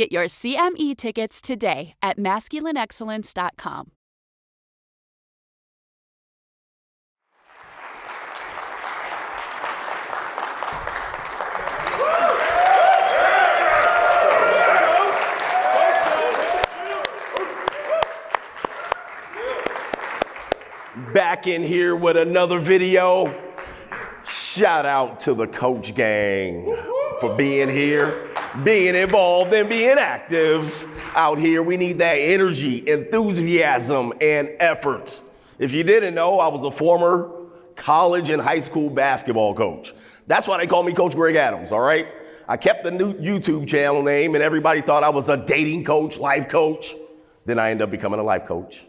Get your CME tickets today at masculineexcellence.com. Back in here with another video. Shout out to the coach gang for being here, being involved and being active out here. We need that energy, enthusiasm, and effort. If you didn't know, I was a former college and high school basketball coach. That's why they call me Coach Greg Adams, all right? I kept the new YouTube channel name and everybody thought I was a dating coach, life coach. Then I ended up becoming a life coach.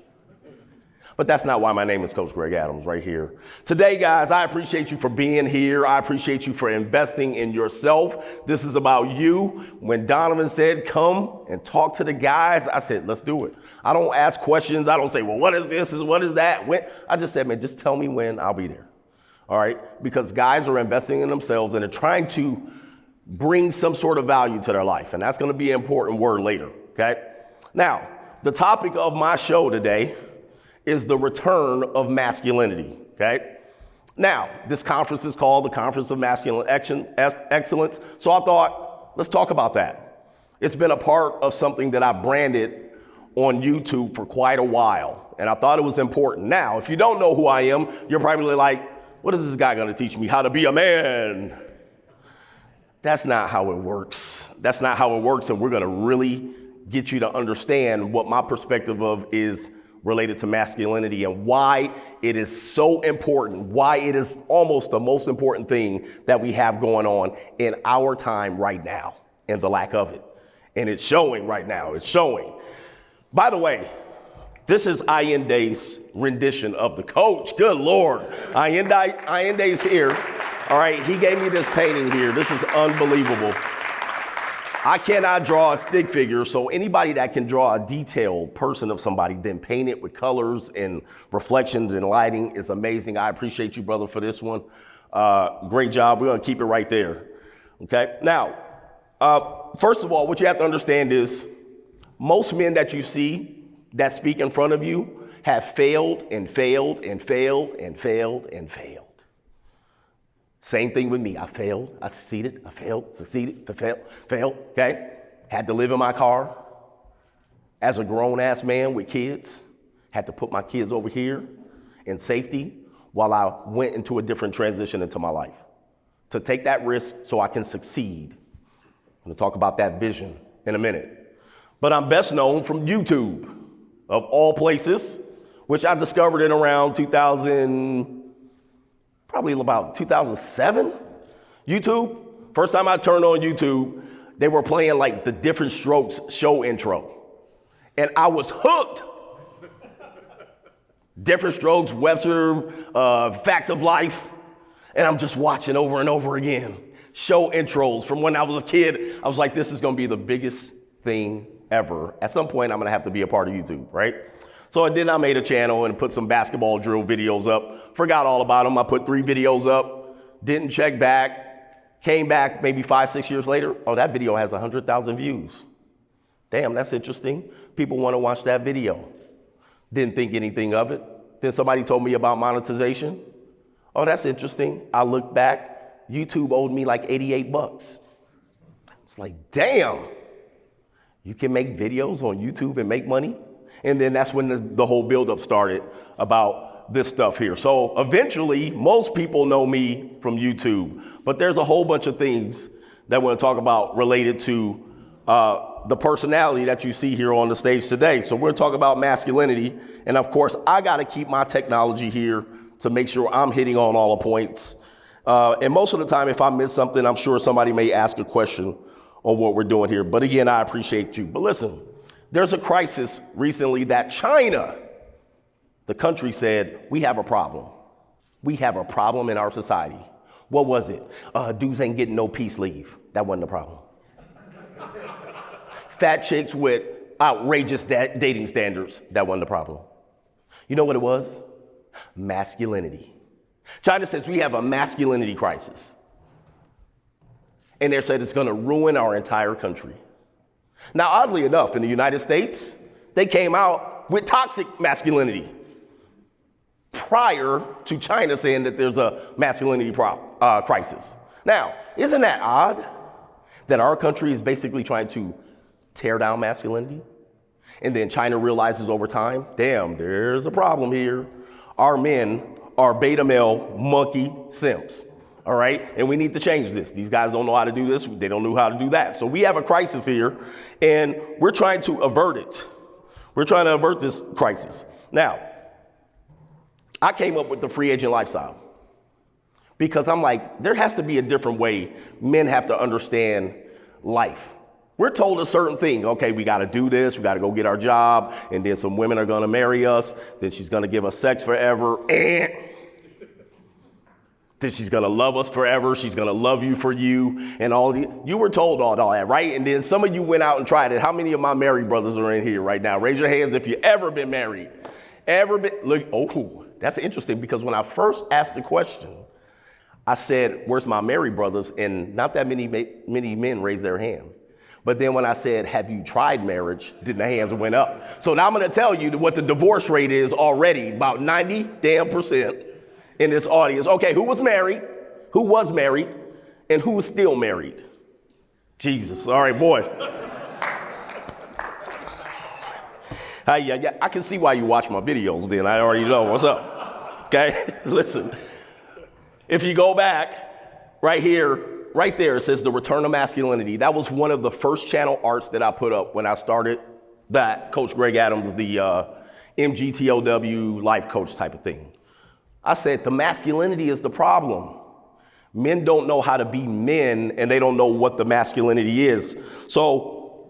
But that's not why my name is Coach Greg Adams right here. Today, guys, I appreciate you for being here. I appreciate you for investing in yourself. This is about you. When Donovan said, come and talk to the guys, I said, let's do it. I don't ask questions. I don't say, well, what is this? What is that? When? I just said, man, just tell me when, I'll be there. All right? Because guys are investing in themselves and they're trying to bring some sort of value to their life. And that's going to be an important word later. Okay? Now, the topic of my show today is the return of masculinity, okay? Now, this conference is called the Conference of Masculine Excellence, so I thought, let's talk about that. It's been a part of something that I branded on YouTube for quite a while, and I thought it was important. Now, if you don't know who I am, you're probably like, what is this guy gonna teach me? How to be a man? That's not how it works. That's not how it works, and we're gonna really get you to understand what my perspective of is related to masculinity and why it is so important, why it is almost the most important thing that we have going on in our time right now and the lack of it. And it's showing right now, it's showing. By the way, this is Allende's rendition of the coach. Good Lord, Allende's here. All right, he gave me this painting here. This is unbelievable. I cannot draw a stick figure, so anybody that can draw a detailed person of somebody, then paint it with colors and reflections and lighting is amazing. I appreciate you, brother, for this one. Great job. We're going to keep it right there. Okay. Now, first of all, what you have to understand is most men that you see that speak in front of you have failed and failed and failed and failed and failed. Same thing with me. I failed, I succeeded, I failed, succeeded, failed, okay? Had to live in my car as a grown-ass man with kids. Had to put my kids over here in safety while I went into a different transition into my life. To take that risk so I can succeed. I'm gonna talk about that vision in a minute. But I'm best known from YouTube, of all places, which I discovered in around 2007. YouTube. First time I turned on YouTube, they were playing like the Different Strokes show intro. And I was hooked. Different Strokes, Webster, Facts of Life. And I'm just watching over and over again. Show intros from when I was a kid. I was like, this is gonna be the biggest thing ever. At some point, I'm gonna have to be a part of YouTube, right? So then I made a channel and put some basketball drill videos up. Forgot all about them. I put 3 videos up, didn't check back, came back maybe 5-6 years later. Oh, that video has 100,000 views. Damn, that's interesting. People want to watch that video. Didn't think anything of it. Then somebody told me about monetization. Oh, that's interesting. I looked back. YouTube owed me like $88. It's like, damn, you can make videos on YouTube and make money? And then that's when the whole buildup started about this stuff here. So eventually, most people know me from YouTube, but there's a whole bunch of things that we're going to talk about related to the personality that you see here on the stage today. So we're going to talk about masculinity. And of course, I got to keep my technology here to make sure I'm hitting on all the points. And most of the time, if I miss something, I'm sure somebody may ask a question on what we're doing here. But again, I appreciate you. But listen. There's a crisis recently that China, the country, said, we have a problem. We have a problem in our society. What was it? Dudes ain't getting no peace leave. That wasn't the problem. Fat chicks with outrageous dating standards. That wasn't the problem. You know what it was? Masculinity. China says we have a masculinity crisis. And they said it's going to ruin our entire country. Now, oddly enough, in the United States, they came out with toxic masculinity prior to China saying that there's a masculinity crisis. Now, isn't that odd that our country is basically trying to tear down masculinity? And then China realizes over time, damn, there's a problem here. Our men are beta male monkey simps, all right? And we need to change this. These guys don't know how to do this. They don't know how to do that. So we have a crisis here, and we're trying to avert it. We're trying to avert this crisis. Now, I came up with the free agent lifestyle because I'm like, there has to be a different way men have to understand life. We're told a certain thing. Okay, we got to do this. We got to go get our job. And then some women are going to marry us. Then she's going to give us sex forever. And then she's going to love us forever. She's going to love you for you. And you were told all that, right? And then some of you went out and tried it. How many of my married brothers are in here right now? Raise your hands if you ever been married. Ever been? Look, oh, that's interesting because when I first asked the question, I said, where's my married brothers? And not that many men raised their hand. But then when I said, have you tried marriage? Then the hands went up. So now I'm going to tell you what the divorce rate is already, about 90% in this audience. Okay, who was married? Who was married? And who is still married? Jesus. All right, boy. Yeah, I can see why you watch my videos then. I already know what's up. Okay, listen. If you go back right here, right there, it says the return of masculinity. That was one of the first channel arts that I put up when I started that Coach Greg Adams, the MGTOW life coach type of thing. I said the masculinity is the problem. Men don't know how to be men and they don't know what the masculinity is. So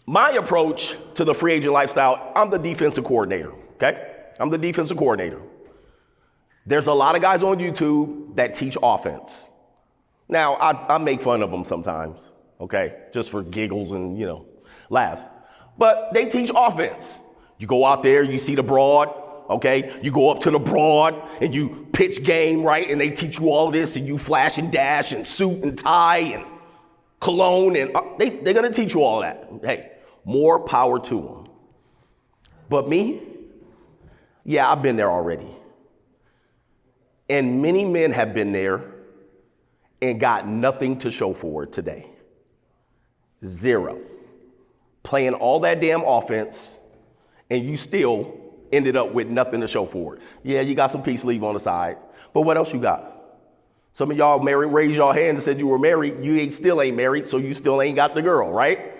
my approach to the free agent lifestyle, I'm the defensive coordinator, okay? I'm the defensive coordinator. There's a lot of guys on YouTube that teach offense. Now, I make fun of them sometimes, okay, just for giggles and, laughs. But they teach offense. You go out there, you see the broad, okay? You go up to the broad and you pitch game, right? And they teach you all this and you flash and dash and suit and tie and cologne and they're going to teach you all that. Hey, more power to them. But me, yeah, I've been there already. And many men have been there and got nothing to show for it today. Zero. Playing all that damn offense, and you still ended up with nothing to show for it. Yeah, you got some peace leave on the side, but what else you got? Some of y'all married, raised your hand and said you were married. You still ain't married, so you still ain't got the girl, right?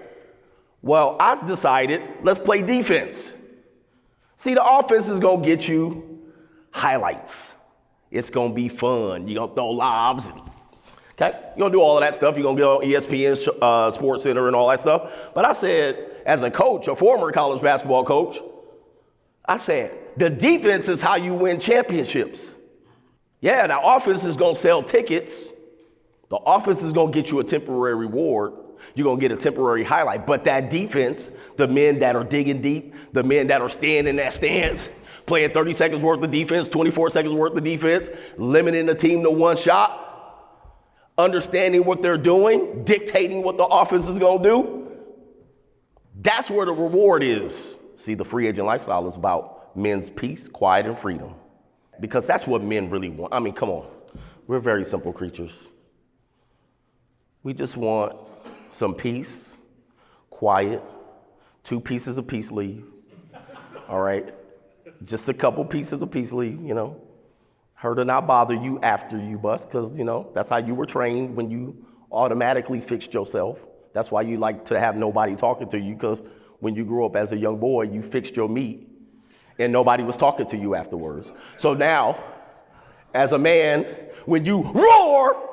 Well, I decided, let's play defense. See, the offense is gonna get you highlights. It's gonna be fun. You're gonna throw lobs. Okay, you're gonna do all of that stuff. You're gonna get on ESPN, Sports Center and all that stuff. But I said, as a coach, a former college basketball coach, I said, the defense is how you win championships. Yeah, the offense is gonna sell tickets. The offense is gonna get you a temporary reward. You're gonna get a temporary highlight. But that defense, the men that are digging deep, the men that are staying in that stance, playing 30 seconds worth of defense, 24 seconds worth of defense, limiting the team to one shot, understanding what they're doing, dictating what the offense is going to do. That's where the reward is. See, the free agent lifestyle is about men's peace, quiet, and freedom. Because that's what men really want. I mean, come on. We're very simple creatures. We just want some peace, quiet, 2 pieces of peace leave. All right? Just a couple pieces of peace leave, Her to not bother you after you bust, because, that's how you were trained when you automatically fixed yourself. That's why you like to have nobody talking to you, because when you grew up as a young boy, you fixed your meat and nobody was talking to you afterwards. So now, as a man, when you roar,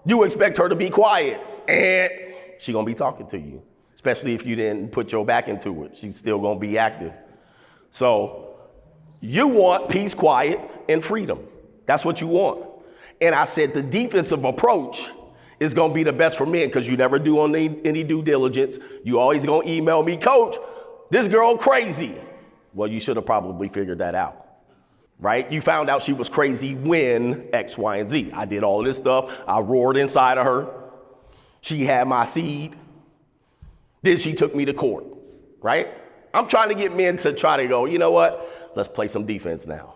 you expect her to be quiet and she's going to be talking to you, especially if you didn't put your back into it. She's still going to be active. So you want peace, quiet, and freedom. That's what you want. And I said the defensive approach is going to be the best for men because you never do any due diligence. You always going to email me, Coach, this girl crazy. Well, you should have probably figured that out, right? You found out she was crazy when X, Y, and Z. I did all of this stuff. I roared inside of her. She had my seed. Then she took me to court, right? I'm trying to get men to try to go, you know what? Let's play some defense now.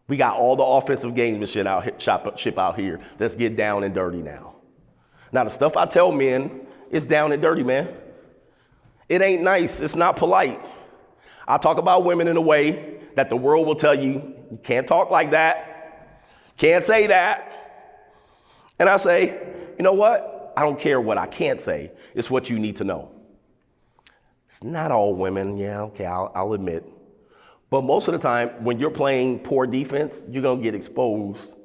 We got all the offensive gamesmanship out here. Let's get down and dirty now. Now, the stuff I tell men is down and dirty, man. It ain't nice. It's not polite. I talk about women in a way that the world will tell you, you can't talk like that. Can't say that. And I say, you know what? I don't care what I can't say. It's what you need to know. It's not all women. Yeah, okay, I'll admit. But most of the time, when you're playing poor defense, you're going to get exposed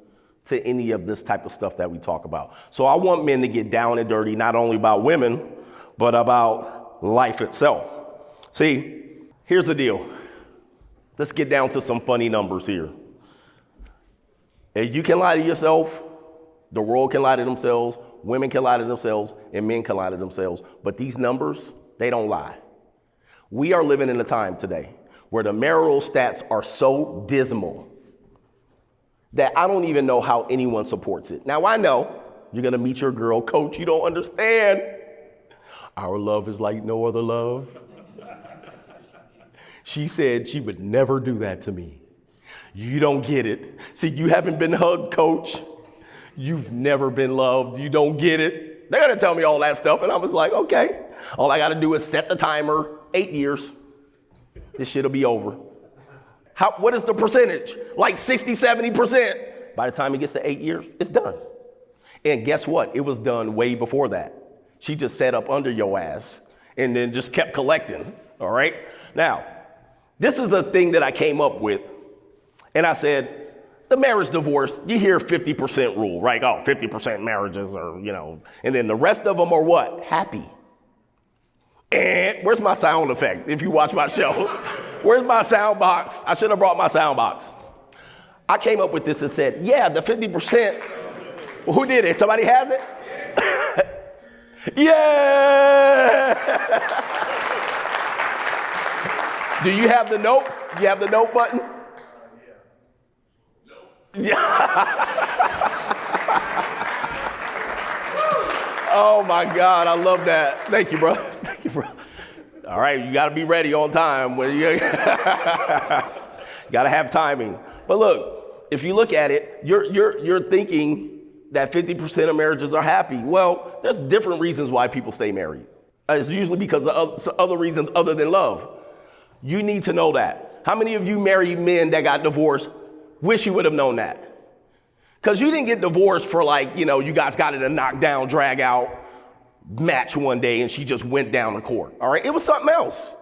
to any of this type of stuff that we talk about. So I want men to get down and dirty, not only about women, but about life itself. See, here's the deal. Let's get down to some funny numbers here. And you can lie to yourself, the world can lie to themselves, women can lie to themselves, and men can lie to themselves. But these numbers, they don't lie. We are living in a time today where the marital stats are so dismal that I don't even know how anyone supports it. Now, I know you're gonna meet your girl, coach, you don't understand. Our love is like no other love. She said she would never do that to me. You don't get it. See, you haven't been hugged, coach. You've never been loved. You don't get it. They're gonna tell me all that stuff, and I was like, okay. All I gotta do is set the timer, 8 years. This shit'll be over. What is the percentage? Like 60, 70%. By the time it gets to 8 years, it's done. And guess what? It was done way before that. She just sat up under your ass and then just kept collecting, all right? Now, this is a thing that I came up with, and I said, the marriage divorce, you hear 50% rule, right? Oh, 50% marriages are, and then the rest of them are what? Happy. And where's my sound effect? If you watch my show, where's my sound box? I should have brought my sound box. I came up with this and said, yeah, the 50%, well, who did it? Somebody has it? Yeah! Do you have the note? Do you have the note button? Yeah. Oh my God, I love that. Thank you, bro. Thank you, bro. All right, you got to be ready on time. You got to have timing. But look, if you look at it, you're thinking that 50% of marriages are happy. Well, there's different reasons why people stay married. It's usually because of other reasons other than love. You need to know that. How many of you married men that got divorced wish you would have known that? Because you didn't get divorced for you guys got in a knockdown, drag out match one day and she just went down to court. All right, it was something else.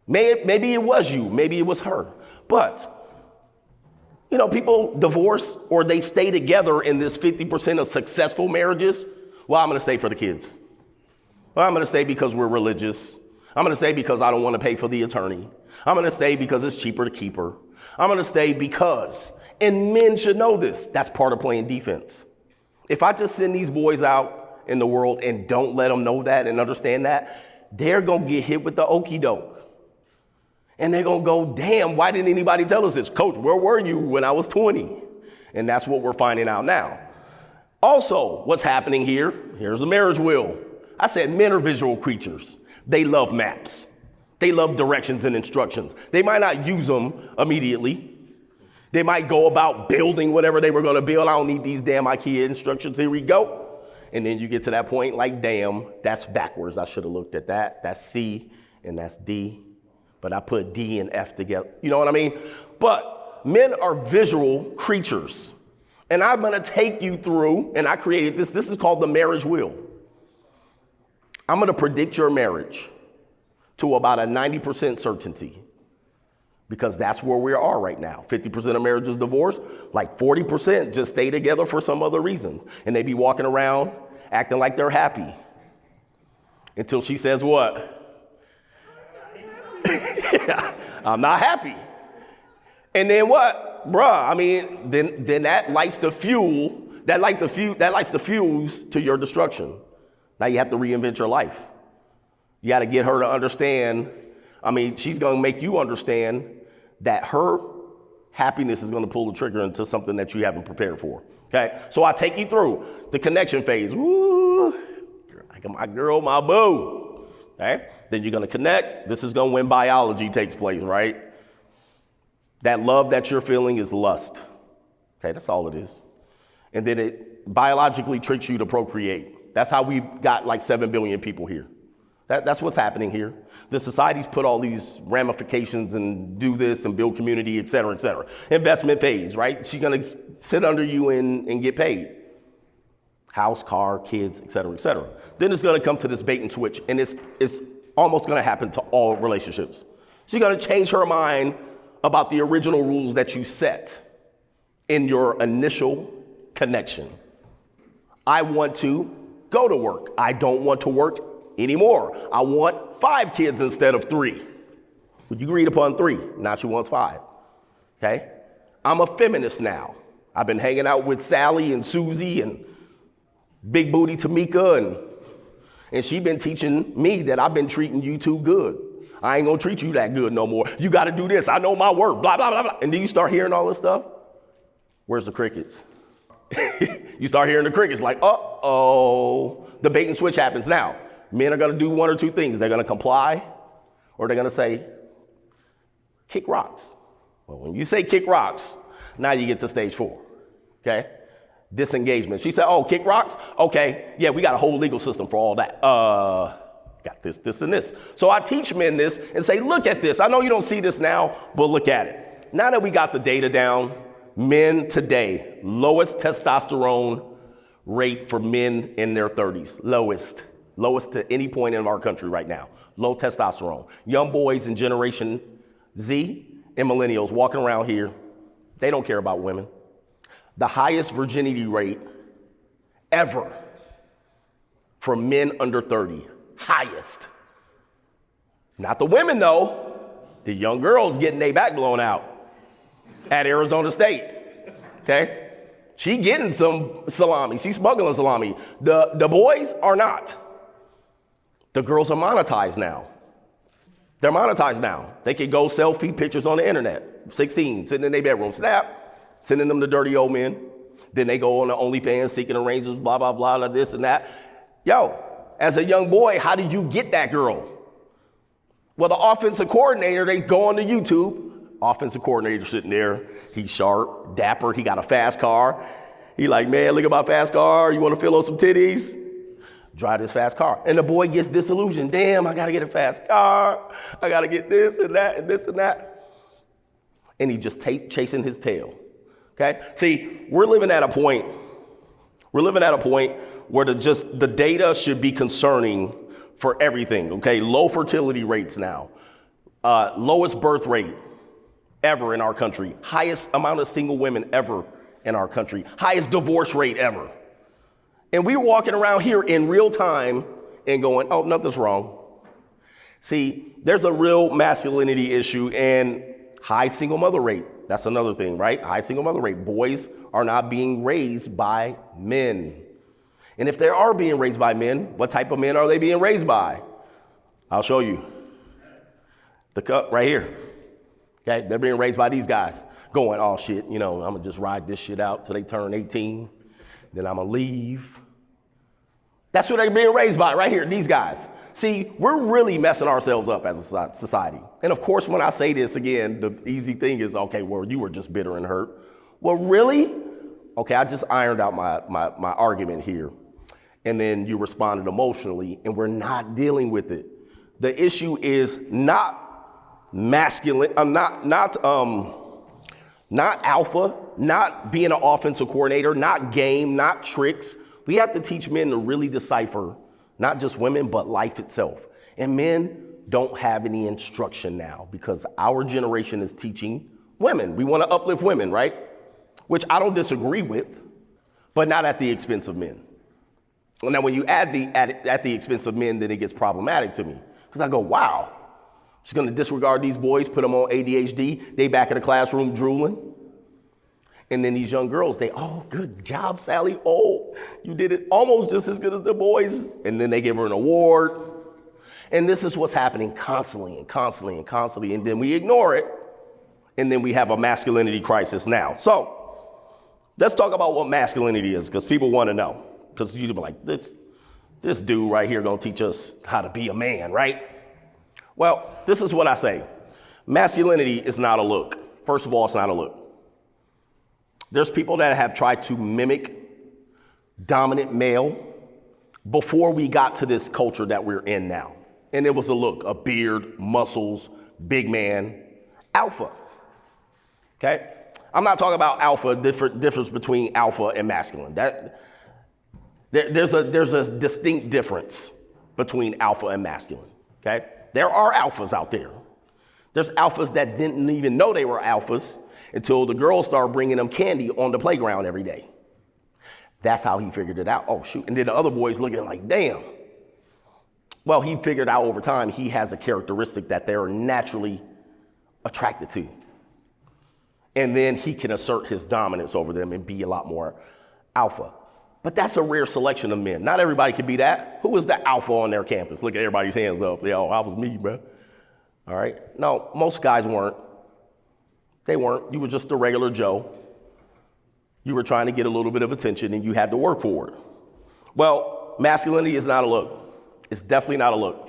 Maybe it was you, maybe it was her. But, people divorce or they stay together in this 50% of successful marriages. Well, I'm going to stay for the kids. Well, I'm going to stay because we're religious. I'm going to stay because I don't want to pay for the attorney. I'm going to stay because it's cheaper to keep her. I'm going to stay because, and men should know this, that's part of playing defense. If I just send these boys out in the world and don't let them know that and understand that, they're going to get hit with the okie doke. And they're going to go, damn, why didn't anybody tell us this? Coach, where were you when I was 20? And that's what we're finding out now. Also, what's happening here? Here's a marriage wheel. I said men are visual creatures. They love maps. They love directions and instructions. They might not use them immediately. They might go about building whatever they were going to build. I don't need these damn IKEA instructions. Here we go. And then you get to that point like, damn, that's backwards. I should have looked at that. That's C and that's D. But I put D and F together. You know what I mean? But men are visual creatures. And I'm going to take you through, and I created this. This is called the marriage wheel. I'm going to predict your marriage to about a 90% certainty because that's where we are right now. 50% of marriages divorce, like 40% just stay together for some other reasons. And they be walking around acting like they're happy until she says what? I'm not happy. And then what? Bruh, I mean, then that lights the fuel, that lights the fuse to your destruction. Now you have to reinvent your life. You got to get her to understand. I mean, she's going to make you understand that her happiness is going to pull the trigger into something that you haven't prepared for. Okay. So I take you through the connection phase. Woo, girl, I Like my girl, my boo. Okay? Then you're gonna connect. This is when biology takes place, right? That love that you're feeling is lust. Okay, that's all it is. And then it biologically tricks you to procreate. That's how we've got like 7 billion people here. That's what's happening here. The society's put all these ramifications and do this and build community, et cetera, et cetera. Investment phase, right? She's gonna sit under you and get paid. House, car, kids, et cetera, et cetera. Then it's gonna come to this bait and switch, and it's almost gonna happen to all relationships. She's gonna change her mind about the original rules that you set in your initial connection. I want to go to work. I don't want to work anymore. I want 5 kids instead of 3. Well, you agreed upon 3. Now she wants 5. Okay? I'm a feminist now. I've been hanging out with Sally and Susie and Big Booty Tamika, and she been teaching me that I've been treating you too good. I ain't gonna treat you that good no more. You gotta do this. I know my work, blah, blah, blah, blah. And then you start hearing all this stuff. Where's the crickets? You start hearing the crickets like, uh-oh. The bait and switch happens now. Men are gonna do one or two things. They're gonna comply, or they're gonna say, kick rocks. Well, when you say kick rocks, now you get to stage 4, okay? Disengagement. She said, oh, kick rocks? Okay, yeah, we got a whole legal system for all that. Got this, this, and this. So I teach men this and say, look at this. I know you don't see this now, but look at it. Now that we got the data down, men today, lowest testosterone rate for men in their 30s, lowest to any point in our country right now, low testosterone. Young boys in Generation Z and millennials walking around here, they don't care about women. The highest virginity rate ever for men under 30, highest. Not the women though, the young girls getting their back blown out at Arizona State, okay? She getting some salami, she's smuggling salami. The boys are not. The girls are monetized now. They're monetized now. They can go selfie pictures on the internet, 16, sitting in their bedroom, snap, sending them to dirty old men. Then they go on the OnlyFans, seeking arrangements, blah, blah, blah, this and that. Yo, as a young boy, how did you get that girl? Well, the offensive coordinator, they go on to YouTube. Offensive coordinator sitting there. He's sharp, dapper. He got a fast car. He like, man, look at my fast car. You want to feel on some titties? Drive this fast car. And the boy gets disillusioned. Damn, I got to get a fast car. I got to get this and that and this and that. And he just chasing his tail. Okay? See, we're living at a point where the data should be concerning for everything. Okay? Low fertility rates now. Lowest birth rate ever in our country. Highest amount of single women ever in our country. Highest divorce rate ever. And we're walking around here in real time and going, oh, nothing's wrong. See, there's a real masculinity issue and high single mother rate. That's another thing, right? High single mother rate. Boys are not being raised by men. And if they are being raised by men, what type of men are they being raised by? I'll show you. The cup right here. Okay, they're being raised by these guys. Going, oh shit, I'm gonna just ride this shit out till they turn 18. Then I'm gonna leave. That's who they're being raised by right here, these guys. See, we're really messing ourselves up as a society. And of course, when I say this again, the easy thing is, okay, well, you were just bitter and hurt. Well, really? Okay, I just ironed out my argument here. And then you responded emotionally, and we're not dealing with it. The issue is not masculine, not alpha, not being an offensive coordinator, not game, not tricks. We have to teach men to really decipher not just women, but life itself. And men don't have any instruction now because our generation is teaching women. We want to uplift women, right? Which I don't disagree with, but not at the expense of men. Now, when you add at the expense of men, then it gets problematic to me because I go, wow, she's going to disregard these boys, put them on ADHD. They back in the classroom drooling. And then these young girls, oh, good job, Sally. Oh, you did it almost just as good as the boys. And then they give her an award. And this is what's happening constantly and constantly and constantly. And then we ignore it. And then we have a masculinity crisis now. So let's talk about what masculinity is because people want to know. Because you'd be like, this this dude right here gonna teach us how to be a man, right? Well, this is what I say. Masculinity is not a look. First of all, it's not a look. There's people that have tried to mimic dominant male before we got to this culture that we're in now. And it was a look, a beard, muscles, big man, alpha, okay? I'm not talking about alpha, difference between alpha and masculine. There's a distinct difference between alpha and masculine, okay? There are alphas out there. There's alphas that didn't even know they were alphas until the girls started bringing them candy on the playground every day. That's how he figured it out. Oh, shoot. And then the other boys looking like, damn. Well, he figured out over time he has a characteristic that they're naturally attracted to. And then he can assert his dominance over them and be a lot more alpha. But that's a rare selection of men. Not everybody can be that. Who was the alpha on their campus? Look at everybody's hands up. Yo, I was me, bro. All right. No, most guys weren't. They weren't. You were just a regular Joe. You were trying to get a little bit of attention and you had to work for it. Well, masculinity is not a look. It's definitely not a look.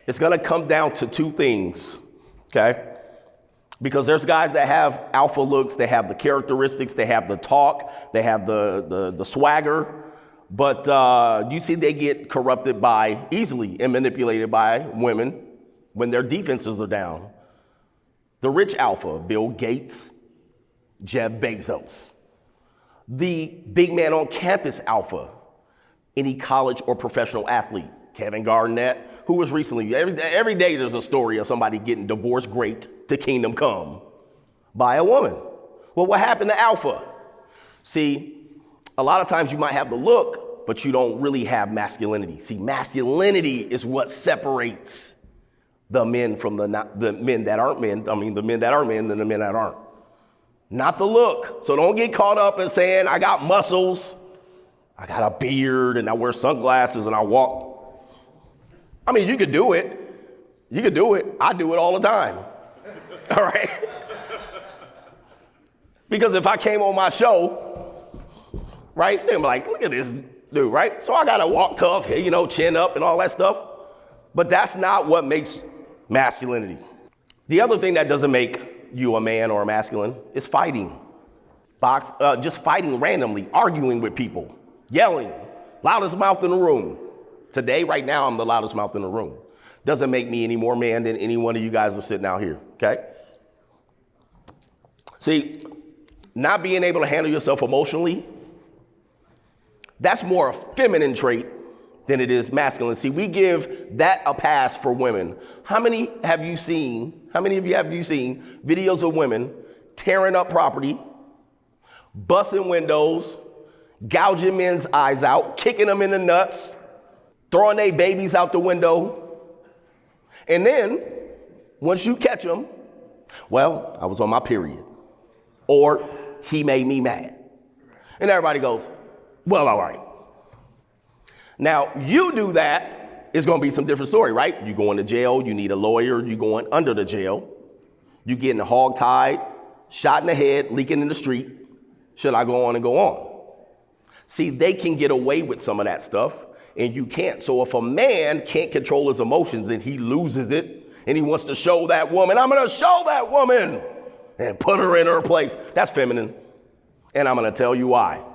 It's going to come down to two things, okay? Because there's guys that have alpha looks, they have the characteristics, they have the talk, they have the swagger, but you see they get corrupted by, easily and manipulated by women when their defenses are down. The rich alpha, Bill Gates, Jeff Bezos. The big man on campus alpha, any college or professional athlete, Kevin Garnett, who was recently, every day there's a story of somebody getting divorced great to kingdom come by a woman. Well, what happened to alpha? See, a lot of times you might have the look, but you don't really have masculinity. See, masculinity is what separates the men from the men that aren't men. I mean, the men that are men than the men that aren't. Not the look. So don't get caught up in saying, I got muscles, I got a beard, and I wear sunglasses, and I walk. I mean, you could do it. You could do it. I do it all the time. All right? Because if I came on my show, right, they'd be like, look at this dude, right? So I got to walk tough, you know, chin up and all that stuff. But that's not what makes masculinity. The other thing that doesn't make you a man or a masculine is fighting. Just fighting randomly, arguing with people, yelling, loudest mouth in the room. Today, right now, I'm the loudest mouth in the room. Doesn't make me any more man than any one of you guys are sitting out here, okay? See, not being able to handle yourself emotionally, that's more a feminine trait than it is masculine. See, we give that a pass for women. How many of you have seen videos of women tearing up property, busting windows, gouging men's eyes out, kicking them in the nuts, throwing their babies out the window, and then once you catch them, well, I was on my period, or he made me mad. And everybody goes, well, all right. Now, you do that, it's going to be some different story, right? You going to jail, you need a lawyer, you going under the jail, you getting hog-tied, shot in the head, leaking in the street. Should I go on and go on? See, they can get away with some of that stuff, and you can't. So if a man can't control his emotions and he loses it, and he wants to show that woman, I'm going to show that woman, and put her in her place, that's feminine. And I'm going to tell you why.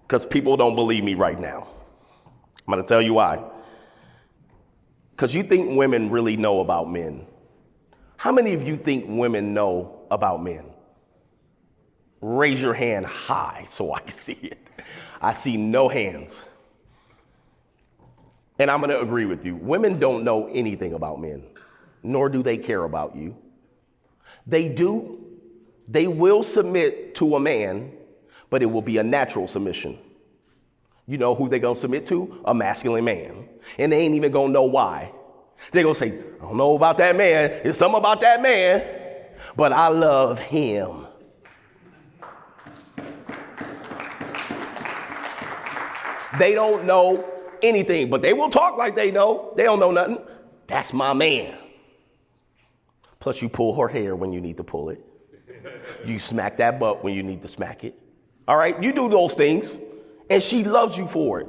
Because people don't believe me right now. I'm going to tell you why. Because you think women really know about men. How many of you think women know about men? Raise your hand high so I can see it. I see no hands. And I'm going to agree with you. Women don't know anything about men, nor do they care about you. They will submit to a man, but it will be a natural submission. You know who they're going to submit to? A masculine man. And they ain't even going to know why. They're going to say, I don't know about that man. It's something about that man, but I love him. They don't know anything, but they will talk like they know. They don't know nothing. That's my man. Plus, you pull her hair when you need to pull it. You smack that butt when you need to smack it. All right, you do those things, and she loves you for it.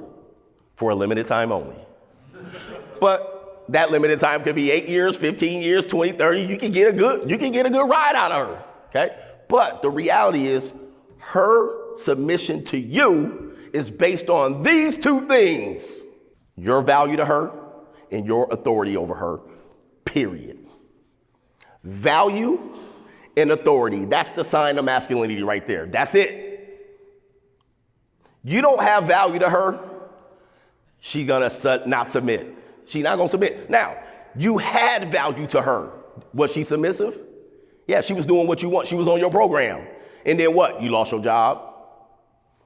for a limited time only. But that limited time could be 8 years, 15 years, 20, 30. You can get a good ride out of her, okay? But the reality is her submission to you is based on these two things: your value to her and your authority over her, period. Value and authority, that's the sign of masculinity right there. That's it. You don't have value to her, she gonna not submit. She not gonna submit. Now, you had value to her. Was she submissive? Yeah, she was doing what you want. She was on your program. And then what? You lost your job.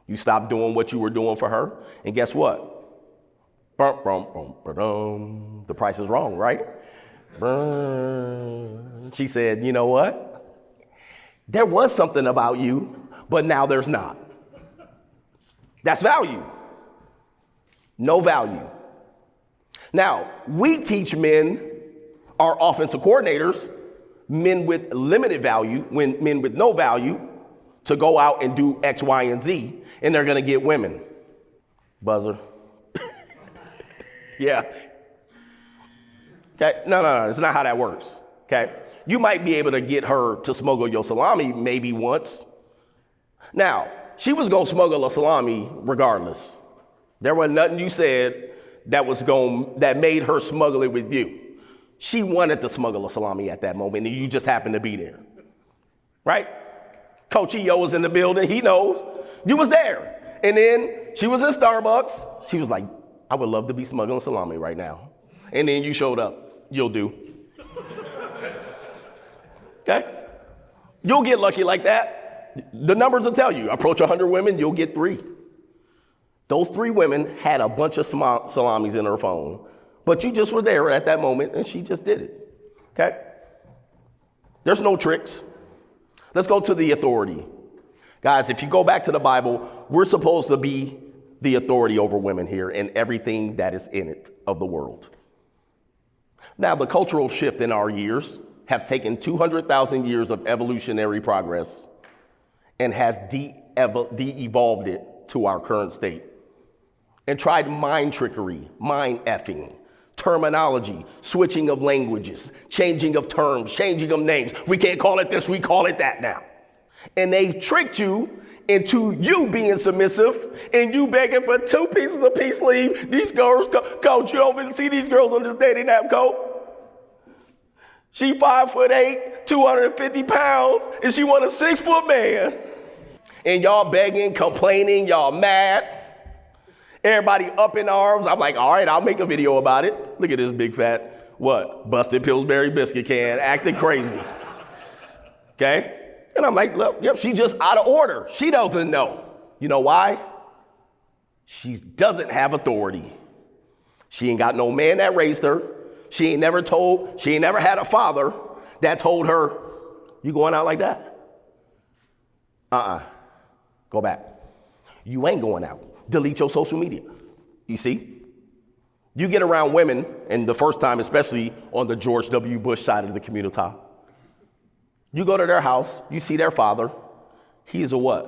You stopped doing what you were doing for her. And guess what? The price is wrong, right? She said, you know what? There was something about you, but now there's not. That's value. No value. Now, we teach men, our offensive coordinators, men with limited value, men with no value, to go out and do X, Y, and Z, and they're gonna get women. Buzzer. Yeah. Okay, no, it's not how that works, okay? You might be able to get her to smuggle your salami maybe once. Now, she was gonna smuggle a salami regardless. There wasn't nothing you said that made her smuggle it with you. She wanted to smuggle a salami at that moment, and you just happened to be there, right? Coach EO was in the building. He knows. You was there. And then she was in Starbucks. She was like, I would love to be smuggling salami right now. And then you showed up. You'll do. Okay? You'll get lucky like that. The numbers will tell you. Approach 100 women, you'll get 3. Those 3 women had a bunch of salamis in her phone. But you just were there at that moment, and she just did it. Okay? There's no tricks. Let's go to the authority. Guys, if you go back to the Bible, we're supposed to be the authority over women here and everything that is in it of the world. Now, the cultural shift in our years have taken 200,000 years of evolutionary progress and has de-evolved it to our current state and tried mind trickery, mind effing, terminology, switching of languages, changing of terms, changing of names. We can't call it this, we call it that now. And they've tricked you into you being submissive and you begging for 2 pieces of peace leave. These girls, coach, you don't even see these girls on this dating app, coach. She 5'8", 250 pounds, and she want a 6-foot man. And y'all begging, complaining, y'all mad. Everybody up in arms. I'm like, all right, I'll make a video about it. Look at this big fat, busted Pillsbury biscuit can, acting crazy. Okay? And I'm like, look, yep, she just out of order. She doesn't know. You know why? She doesn't have authority. She ain't got no man that raised her. She ain't never had a father that told her, you going out like that? Go back. You ain't going out. Delete your social media. You see? You get around women, and the first time, especially on the George W. Bush side of the community, you go to their house, you see their father. He is a what?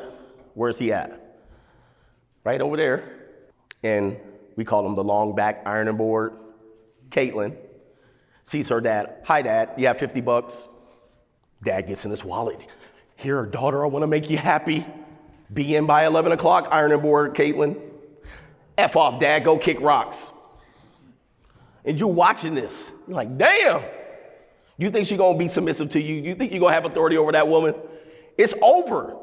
Where's he at? Right over there. And we call him the long back ironing board. Caitlin sees her dad. Hi, Dad. You have $50? Dad gets in his wallet. Here, daughter, I want to make you happy. Be in by 11 o'clock, ironing board, Caitlin. F off, Dad, go kick rocks. And you're watching this. You're like, damn. You think she's going to be submissive to you? You think you're going to have authority over that woman? It's over.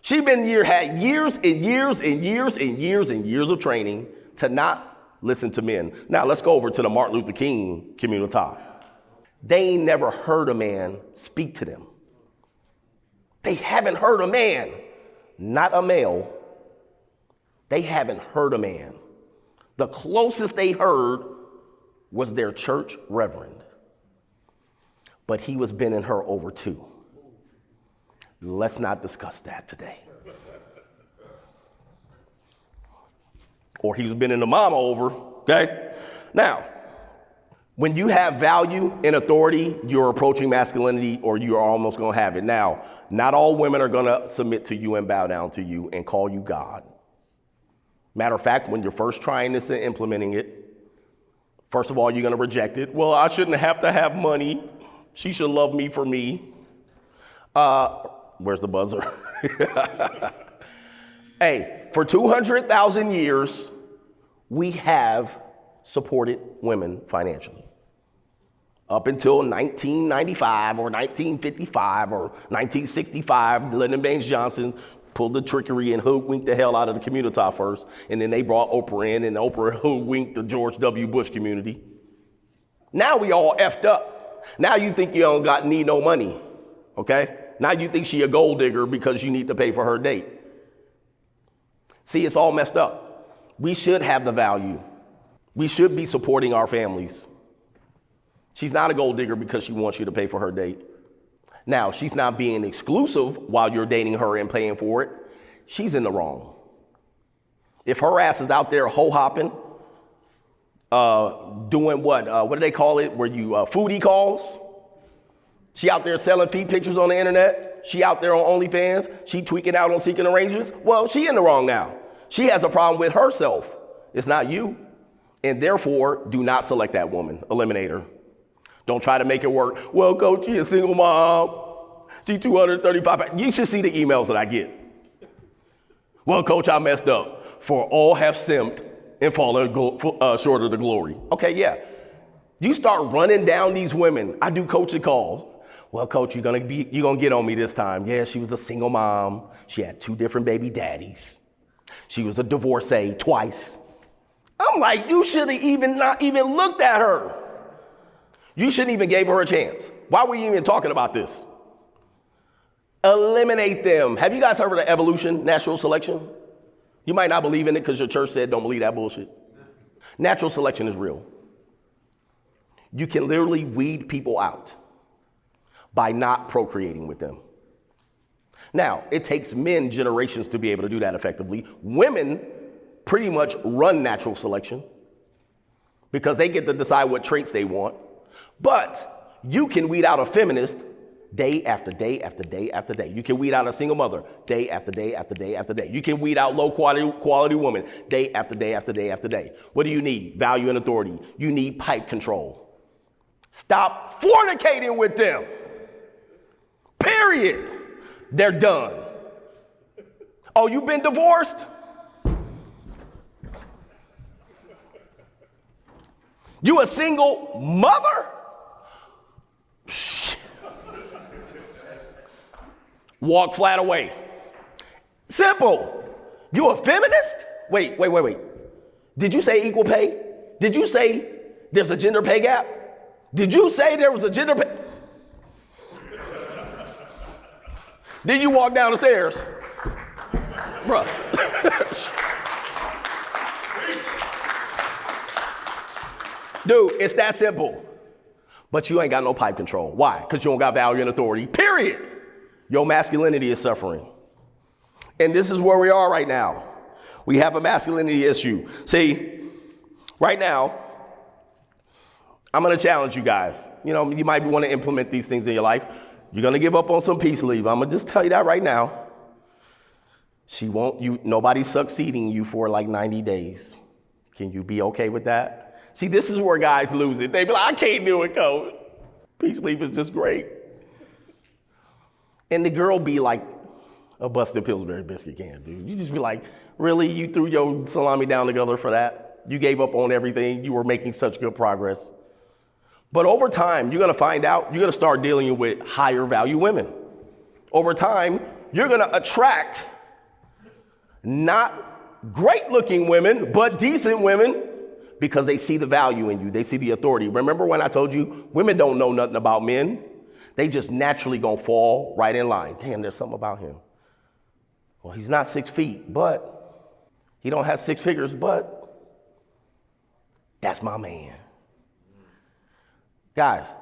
She's had years and years and years and years and years of training to not listen to men. Now, let's go over to the Martin Luther King community. They ain't never heard a man speak to them. They haven't heard a man, not a male. They haven't heard a man. The closest they heard was their church reverend. But he was bending her over too. Let's not discuss that today. Or he was bending the mama over, okay? Now, when you have value and authority, you're approaching masculinity or you're almost gonna have it. Now, not all women are gonna submit to you and bow down to you and call you God. Matter of fact, when you're first trying this and implementing it, first of all, you're going to reject it. Well, I shouldn't have to have money. She should love me for me. Where's the buzzer? Hey, for 200,000 years, we have supported women financially. Up until 1995 or 1955 or 1965, Lyndon Baines Johnson pulled the trickery and hoodwinked the hell out of the community first, and then they brought Oprah in, and Oprah hoodwinked the George W. Bush community. Now we all effed up. Now you think you don't need no money, okay? Now you think she a gold digger because you need to pay for her date. See, it's all messed up. We should have the value. We should be supporting our families. She's not a gold digger because she wants you to pay for her date. Now, she's not being exclusive while you're dating her and paying for it. She's in the wrong. If her ass is out there ho-hopping, doing what do they call it, where you, foodie calls? She out there selling feet pictures on the internet. She out there on OnlyFans. She tweaking out on Seeking Arrangements. Well, she in the wrong now. She has a problem with herself. It's not you. And therefore, do not select that woman. Eliminate her. Don't try to make it work. Well, coach, she a single mom. She 235. You should see the emails that I get. Well, coach, I messed up. For all have simped and fallen short of the glory. Okay, yeah. You start running down these women. I do coaching calls. Well, coach, you're gonna get on me this time. Yeah, she was a single mom. She had 2 different baby daddies. She was a divorcee twice. I'm like, you should have not even looked at her. You shouldn't even gave her a chance. Why were you even talking about this? Eliminate them. Have you guys heard of the evolution, natural selection? You might not believe in it because your church said don't believe that bullshit. Natural selection is real. You can literally weed people out by not procreating with them. Now, it takes men generations to be able to do that effectively. Women pretty much run natural selection because they get to decide what traits they want. But you can weed out a feminist day after day after day after day. You can weed out a single mother day after day after day after day. You can weed out low quality woman day after day after day after day. What do you need? Value and authority. You need pipe control. Stop fornicating with them. Period. They're done. Oh, you've been divorced? You a single mother? Shh. Walk flat away. Simple. You a feminist? Wait. Did you say equal pay? Did you say there's a gender pay gap? Did you say there was a gender pay? Then you walk down the stairs. Bruh. Dude, it's that simple. But you ain't got no pipe control. Why? Because you don't got value and authority, period. Your masculinity is suffering. And this is where we are right now. We have a masculinity issue. See, right now, I'm going to challenge you guys. You know, you might want to implement these things in your life. You're going to give up on some peace leave. I'm going to just tell you that right now. Nobody's succeeding you for like 90 days. Can you be okay with that? See, this is where guys lose it. They be like, I can't do it, coach. Peace leave is just great. And the girl be like a busted Pillsbury biscuit can, dude. You just be like, really? You threw your salami down the gutter for that? You gave up on everything. You were making such good progress. But over time, you're going to find out, you're going to start dealing with higher value women. Over time, you're going to attract not great looking women, but decent women because they see the value in you. They see the authority. Remember when I told you women don't know nothing about men? They just naturally going to fall right in line. Damn, there's something about him. Well, he's not 6 feet, but he don't have 6 figures, but that's my man. Guys,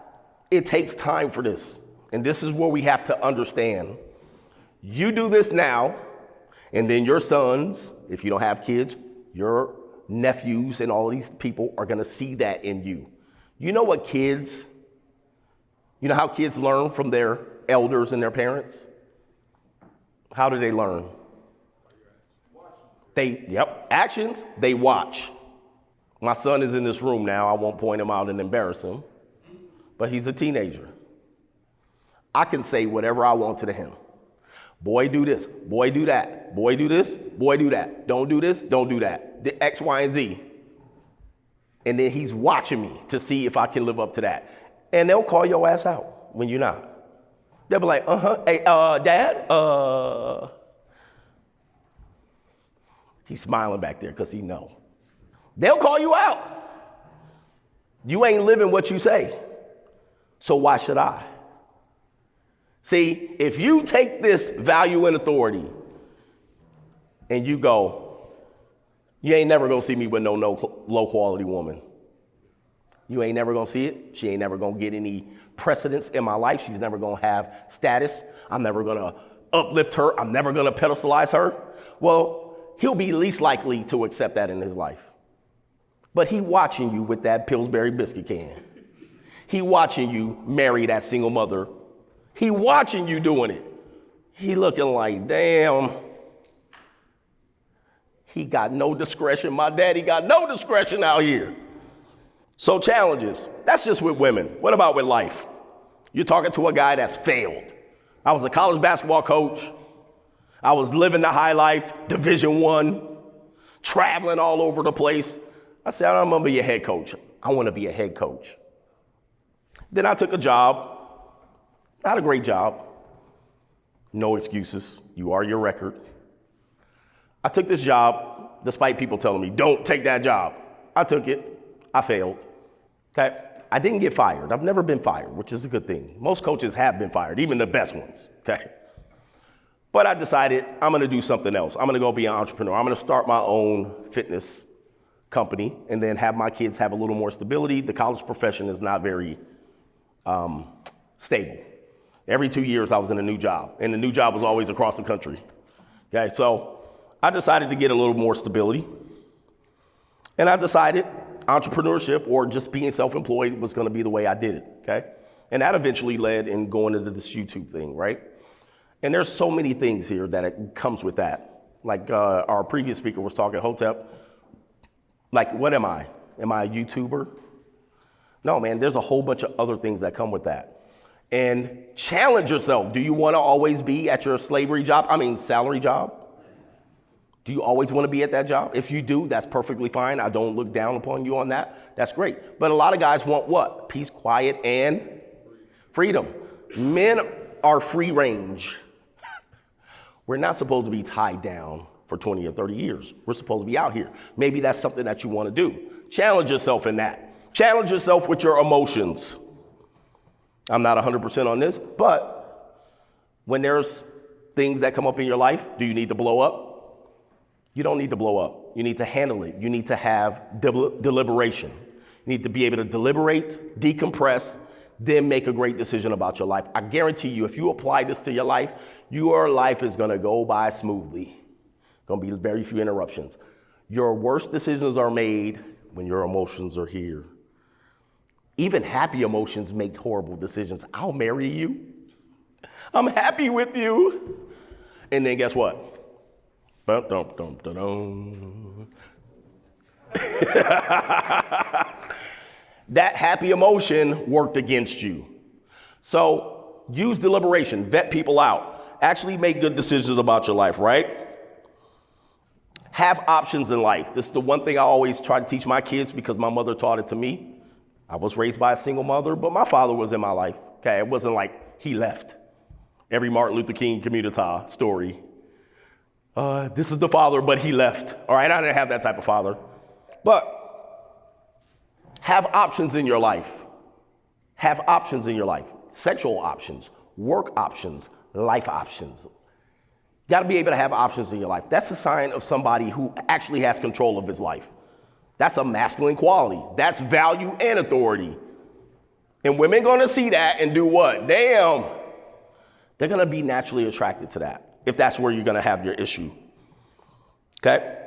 it takes time for this. And this is where we have to understand. You do this now, and then your sons, if you don't have kids, your nephews and all of these people are going to see that in you. You know how kids learn from their elders and their parents? How do they learn? Actions, they watch. My son is in this room now. I won't point him out and embarrass him, but he's a teenager. I can say whatever I want to him. Boy, do this. Boy, do that. Boy, do this. Boy, do that. Don't do this. Don't do that. The X, Y, and Z. And then he's watching me to see if I can live up to that. And they'll call your ass out when you're not. They'll be like, hey, Dad, He's smiling back there because he know. They'll call you out. You ain't living what you say. So why should I? See, if you take this value and authority and you go, you ain't never gonna see me with no low quality woman. You ain't never gonna see it. She ain't never gonna get any precedence in my life. She's never gonna have status. I'm never gonna uplift her. I'm never gonna pedestalize her. Well, he'll be least likely to accept that in his life. But he watching you with that Pillsbury biscuit can. He watching you marry that single mother. He watching you doing it. He looking like, damn, he got no discretion. My daddy got no discretion out here. So challenges, that's just with women. What about with life? You're talking to a guy that's failed. I was a college basketball coach. I was living the high life, Division I, traveling all over the place. I said, I'm gonna be a head coach. I wanna be a head coach. Then I took a job, not a great job. No excuses, you are your record. I took this job, despite people telling me, don't take that job. I took it, I failed, okay? I didn't get fired. I've never been fired, which is a good thing. Most coaches have been fired, even the best ones, okay? But I decided I'm gonna do something else. I'm gonna go be an entrepreneur. I'm gonna start my own fitness company and then have my kids have a little more stability. The college profession is not very stable. Every 2 years I was in a new job, and the new job was always across the country. Okay, so I decided to get a little more stability. And I decided entrepreneurship or just being self-employed was gonna be the way I did it, okay? And that eventually led in going into this YouTube thing, right? And there's so many things here that it comes with that. Like our previous speaker was talking, Hotep. Like, what am I? Am I a YouTuber? No, man, there's a whole bunch of other things that come with that. And challenge yourself. Do you wanna always be at your salary job? Do you always wanna be at that job? If you do, that's perfectly fine. I don't look down upon you on that. That's great. But a lot of guys want what? Peace, quiet, and freedom. Men are free range. We're not supposed to be tied down for 20 or 30 years. We're supposed to be out here. Maybe that's something that you wanna do. Challenge yourself in that. Challenge yourself with your emotions. I'm not 100% on this, but when there's things that come up in your life, do you need to blow up? You don't need to blow up. You need to handle it. You need to have deliberation. You need to be able to deliberate, decompress, then make a great decision about your life. I guarantee you, if you apply this to your life is gonna go by smoothly. Gonna be very few interruptions. Your worst decisions are made when your emotions are here. Even happy emotions make horrible decisions. I'll marry you. I'm happy with you. And then guess what? That happy emotion worked against you. So use deliberation, vet people out, actually make good decisions about your life, right? Have options in life. This is the one thing I always try to teach my kids because my mother taught it to me. I was raised by a single mother, but my father was in my life, okay? It wasn't like he left. Every Martin Luther King Communita story. This is the father, but he left. All right, I didn't have that type of father. But have options in your life. Have options in your life. Sexual options, work options, life options. You gotta be able to have options in your life. That's a sign of somebody who actually has control of his life. That's a masculine quality. That's value and authority. And women gonna see that and do what? Damn. They're gonna be naturally attracted to that if that's where you're gonna have your issue. Okay?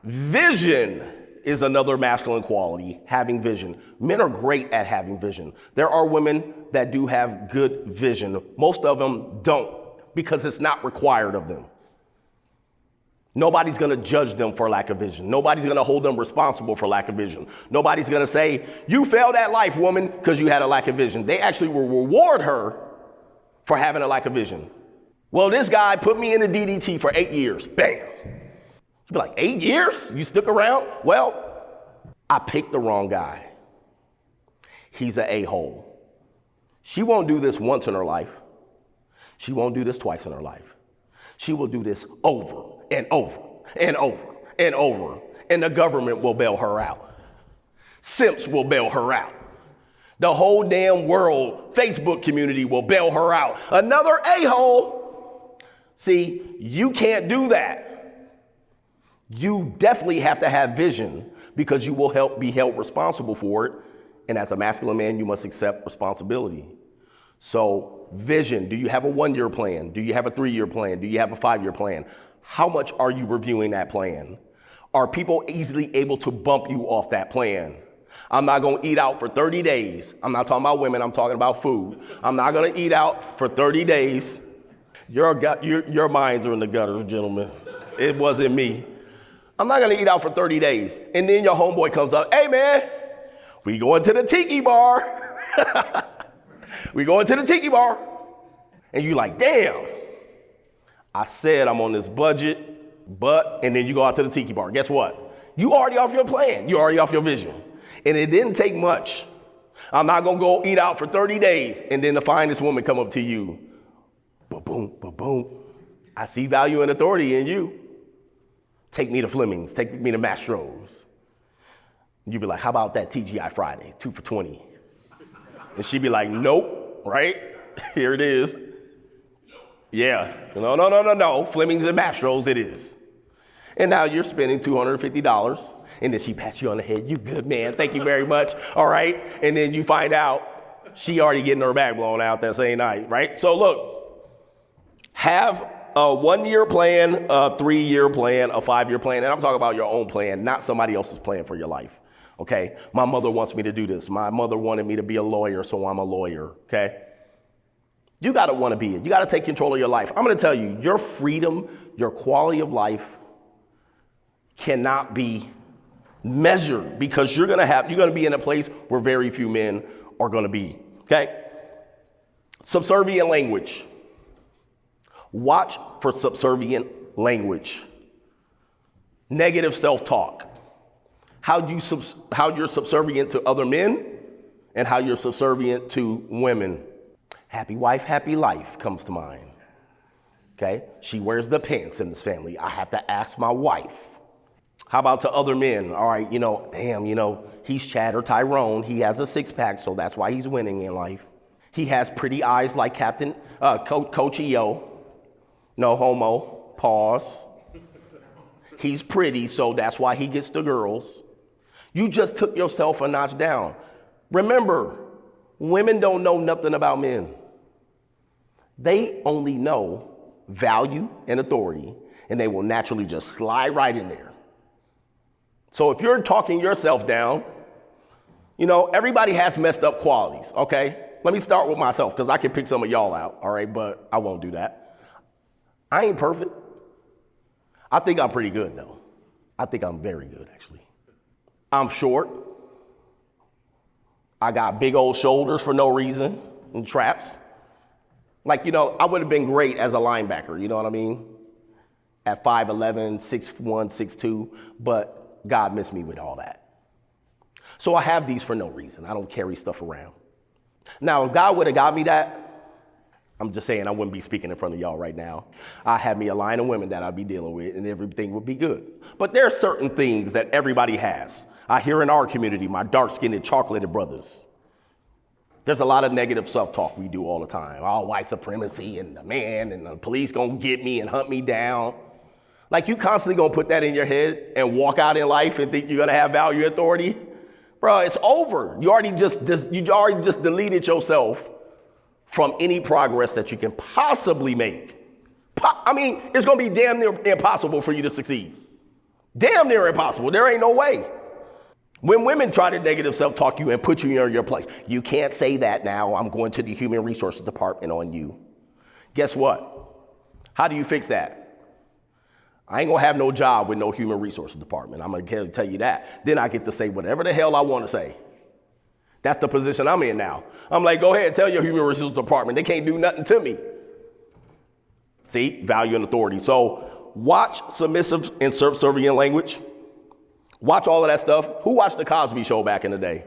Vision is another masculine quality, having vision. Men are great at having vision. There are women that do have good vision. Most of them don't because it's not required of them. Nobody's gonna judge them for lack of vision. Nobody's gonna hold them responsible for lack of vision. Nobody's gonna say, you failed at life, woman, because you had a lack of vision. They actually will reward her for having a lack of vision. Well, this guy put me in the DDT for 8 years. Bam. You'd be like, 8 years? You stuck around? Well, I picked the wrong guy. He's an a-hole. She won't do this once in her life. She won't do this twice in her life. She will do this over and over and over and over, and the government will bail her out. Simps will bail her out. The whole damn world, Facebook community will bail her out. Another a-hole. See, you can't do that. You definitely have to have vision because you will be held responsible for it. And as a masculine man, you must accept responsibility. So vision, do you have a 1-year plan? Do you have a 3-year plan? Do you have a 5-year plan? How much are you reviewing that plan? Are people easily able to bump you off that plan? I'm not gonna eat out for 30 days. I'm not talking about women, I'm talking about food. I'm not gonna eat out for 30 days. Your minds are in the gutters, gentlemen. It wasn't me. I'm not gonna eat out for 30 days. And then your homeboy comes up, hey man, we going to the tiki bar. We going to the tiki bar. And you like, damn, I said I'm on this budget, and then you go out to the tiki bar. Guess what? You already off your plan. You already off your vision. And it didn't take much. I'm not gonna go eat out for 30 days and then the finest woman come up to you. Ba-boom, ba-boom. I see value and authority in you. Take me to Fleming's, take me to Mastro's. You'd be like, how about that TGI Friday, 2 for $20? And she'd be like, nope, right? Here it is. Yeah, no. Fleming's and Mastro's it is. And now you're spending $250, and then she pats you on the head. You good, man. Thank you very much. All right. And then you find out she already getting her back blown out that same night, right? So look, have a 1-year plan, a 3-year plan, a 5-year plan. And I'm talking about your own plan, not somebody else's plan for your life. Okay. My mother wants me to do this. My mother wanted me to be a lawyer, so I'm a lawyer. Okay. You got to want to be it. You got to take control of your life. I'm going to tell you, your freedom, your quality of life cannot be measured because you're going to be in a place where very few men are going to be. Okay. Subservient language. Watch for subservient language. Negative self-talk. How you're subservient to other men and how you're subservient to women. Happy wife, happy life comes to mind. Okay? She wears the pants in this family. I have to ask my wife. How about to other men? All right, he's Chad or Tyrone. He has a 6-pack, so that's why he's winning in life. He has pretty eyes like Coach EO. No homo. Pause. He's pretty, so that's why he gets the girls. You just took yourself a notch down. Remember, women don't know nothing about men. They only know value and authority, and they will naturally just slide right in there. So if you're talking yourself down, everybody has messed up qualities, okay? Let me start with myself, because I can pick some of y'all out, all right? But I won't do that. I ain't perfect. I think I'm pretty good, though. I think I'm very good, actually. I'm short. I got big old shoulders for no reason and traps. I would have been great as a linebacker, you know what I mean? At 5'11", 6'1", 6'2", but God missed me with all that. So I have these for no reason. I don't carry stuff around. Now, if God would have got me that, I'm just saying I wouldn't be speaking in front of y'all right now. I have me a line of women that I'd be dealing with and everything would be good. But there are certain things that everybody has. I hear in our community, my dark-skinned, chocolatey brothers. There's a lot of negative self-talk we do all the time. Oh, white supremacy and the man and the police gonna get me and hunt me down. You constantly gonna put that in your head and walk out in life and think you're gonna have value and authority? Bro, it's over. You already just deleted yourself from any progress that you can possibly make. It's gonna be damn near impossible for you to succeed. Damn near impossible. There ain't no way. When women try to negative self-talk you and put you in your place, you can't say that now. I'm going to the human resources department on you. Guess what? How do you fix that? I ain't gonna have no job with no human resources department. I'm gonna tell you that. Then I get to say whatever the hell I wanna say. That's the position I'm in now. I'm like, go ahead, tell your human resources department. They can't do nothing to me. See, value and authority. So watch submissive and subservient language. Watch all of that stuff. Who watched the Cosby Show back in the day?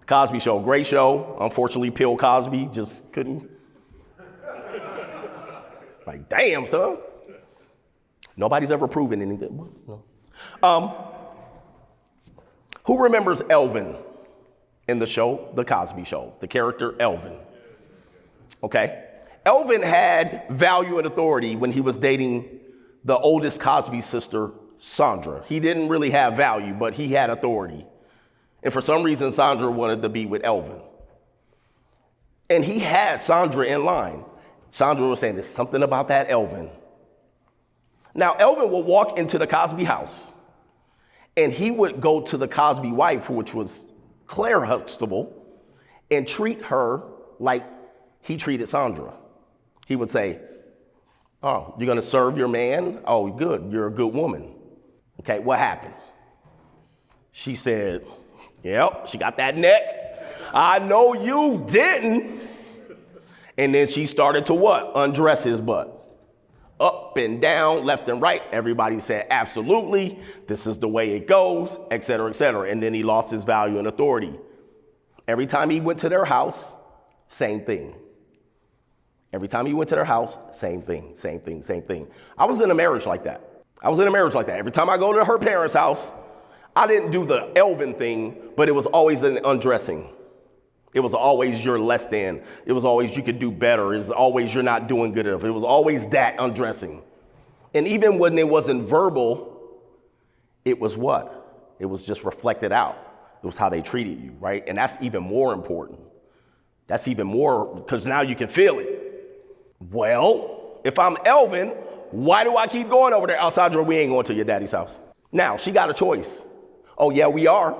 Cosby Show, great show. Unfortunately, Bill Cosby just couldn't. Like, damn, son. Nobody's ever proven anything. Who remembers Elvin in the show, The Cosby Show? The character Elvin. Okay. Elvin had value and authority when he was dating the oldest Cosby sister, Sandra. He didn't really have value, but he had authority. And for some reason, Sandra wanted to be with Elvin. And he had Sandra in line. Sandra was saying, there's something about that Elvin. Now, Elvin would walk into the Cosby house, and he would go to the Cosby wife, which was Claire Huxtable, and treat her like he treated Sandra. He would say, oh, you're going to serve your man? Oh, good. You're a good woman. Okay, what happened? She said, yep, she got that neck. I know you didn't. And then she started to what? Undress his butt. Up and down, left and right. Everybody said, absolutely. This is the way it goes, et cetera, et cetera. And then he lost his value and authority. Every time he went to their house, same thing. Every time he went to their house, same thing, same thing, same thing. I was in a marriage like that. Every time I go to her parents' house, I didn't do the Elvin thing, but it was always an undressing. It was always you're less than. It was always you could do better. It was always you're not doing good enough. It was always that undressing. And even when it wasn't verbal, it was what? It was just reflected out. It was how they treated you, right? And that's even more important. That's even more, because now you can feel it. Well, if I'm Elvin, why do I keep going over there? Sandra, we ain't going to your daddy's house. Now, she got a choice. Oh, yeah, we are.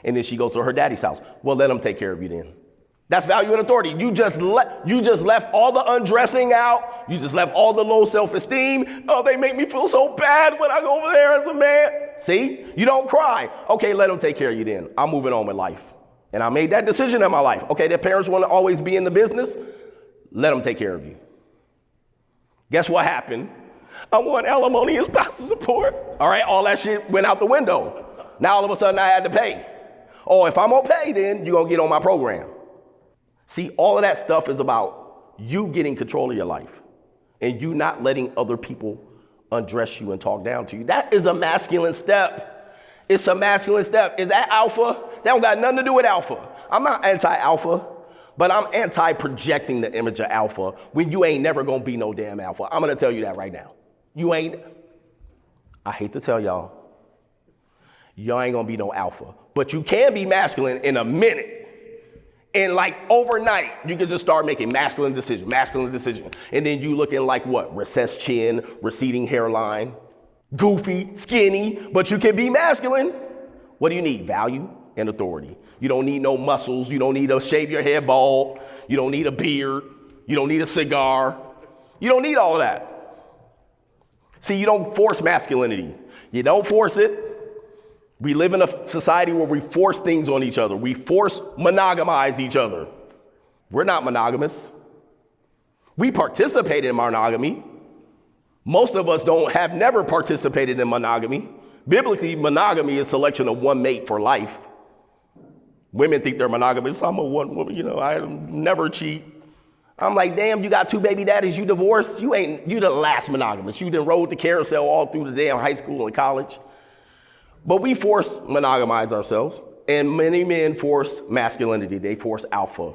And then she goes to her daddy's house. Well, let him take care of you then. That's value and authority. You just left all the undressing out. You just left all the low self-esteem. Oh, they make me feel so bad when I go over there as a man. See, you don't cry. Okay, let him take care of you then. I'm moving on with life. And I made that decision in my life. Okay, their parents want to always be in the business. Let them take care of you. Guess what happened? I want alimony and spousal support. All right, all that shit went out the window. Now all of a sudden I had to pay. Oh, if I'm gonna pay, then you're gonna get on my program. See, all of that stuff is about you getting control of your life and you not letting other people undress you and talk down to you. That is a masculine step. It's a masculine step. Is that alpha? That don't got nothing to do with alpha. I'm not anti-alpha, but I'm anti-projecting the image of alpha when you ain't never gonna be no damn alpha. I'm gonna tell you that right now. You ain't, I hate to tell y'all ain't gonna be no alpha, but you can be masculine in a minute. And like overnight, you can just start making masculine decisions. And then you looking like what? Recessed chin, receding hairline, goofy, skinny, but you can be masculine. What do you need? Value and authority. You don't need no muscles. You don't need to shave your head bald. You don't need a beard. You don't need a cigar. You don't need all of that. See, you don't force masculinity. You don't force it. We live in a society where we force things on each other. We force monogamize each other. We're not monogamous. We participate in monogamy. Most of us have never participated in monogamy. Biblically, monogamy is selection of one mate for life. Women think they're monogamous. I'm a one woman, I never cheat. I'm like, damn, you got 2 baby daddies, you divorced? You the last monogamous. You done rode the carousel all through the damn high school and college. But we force monogamize ourselves, and many men force masculinity. They force alpha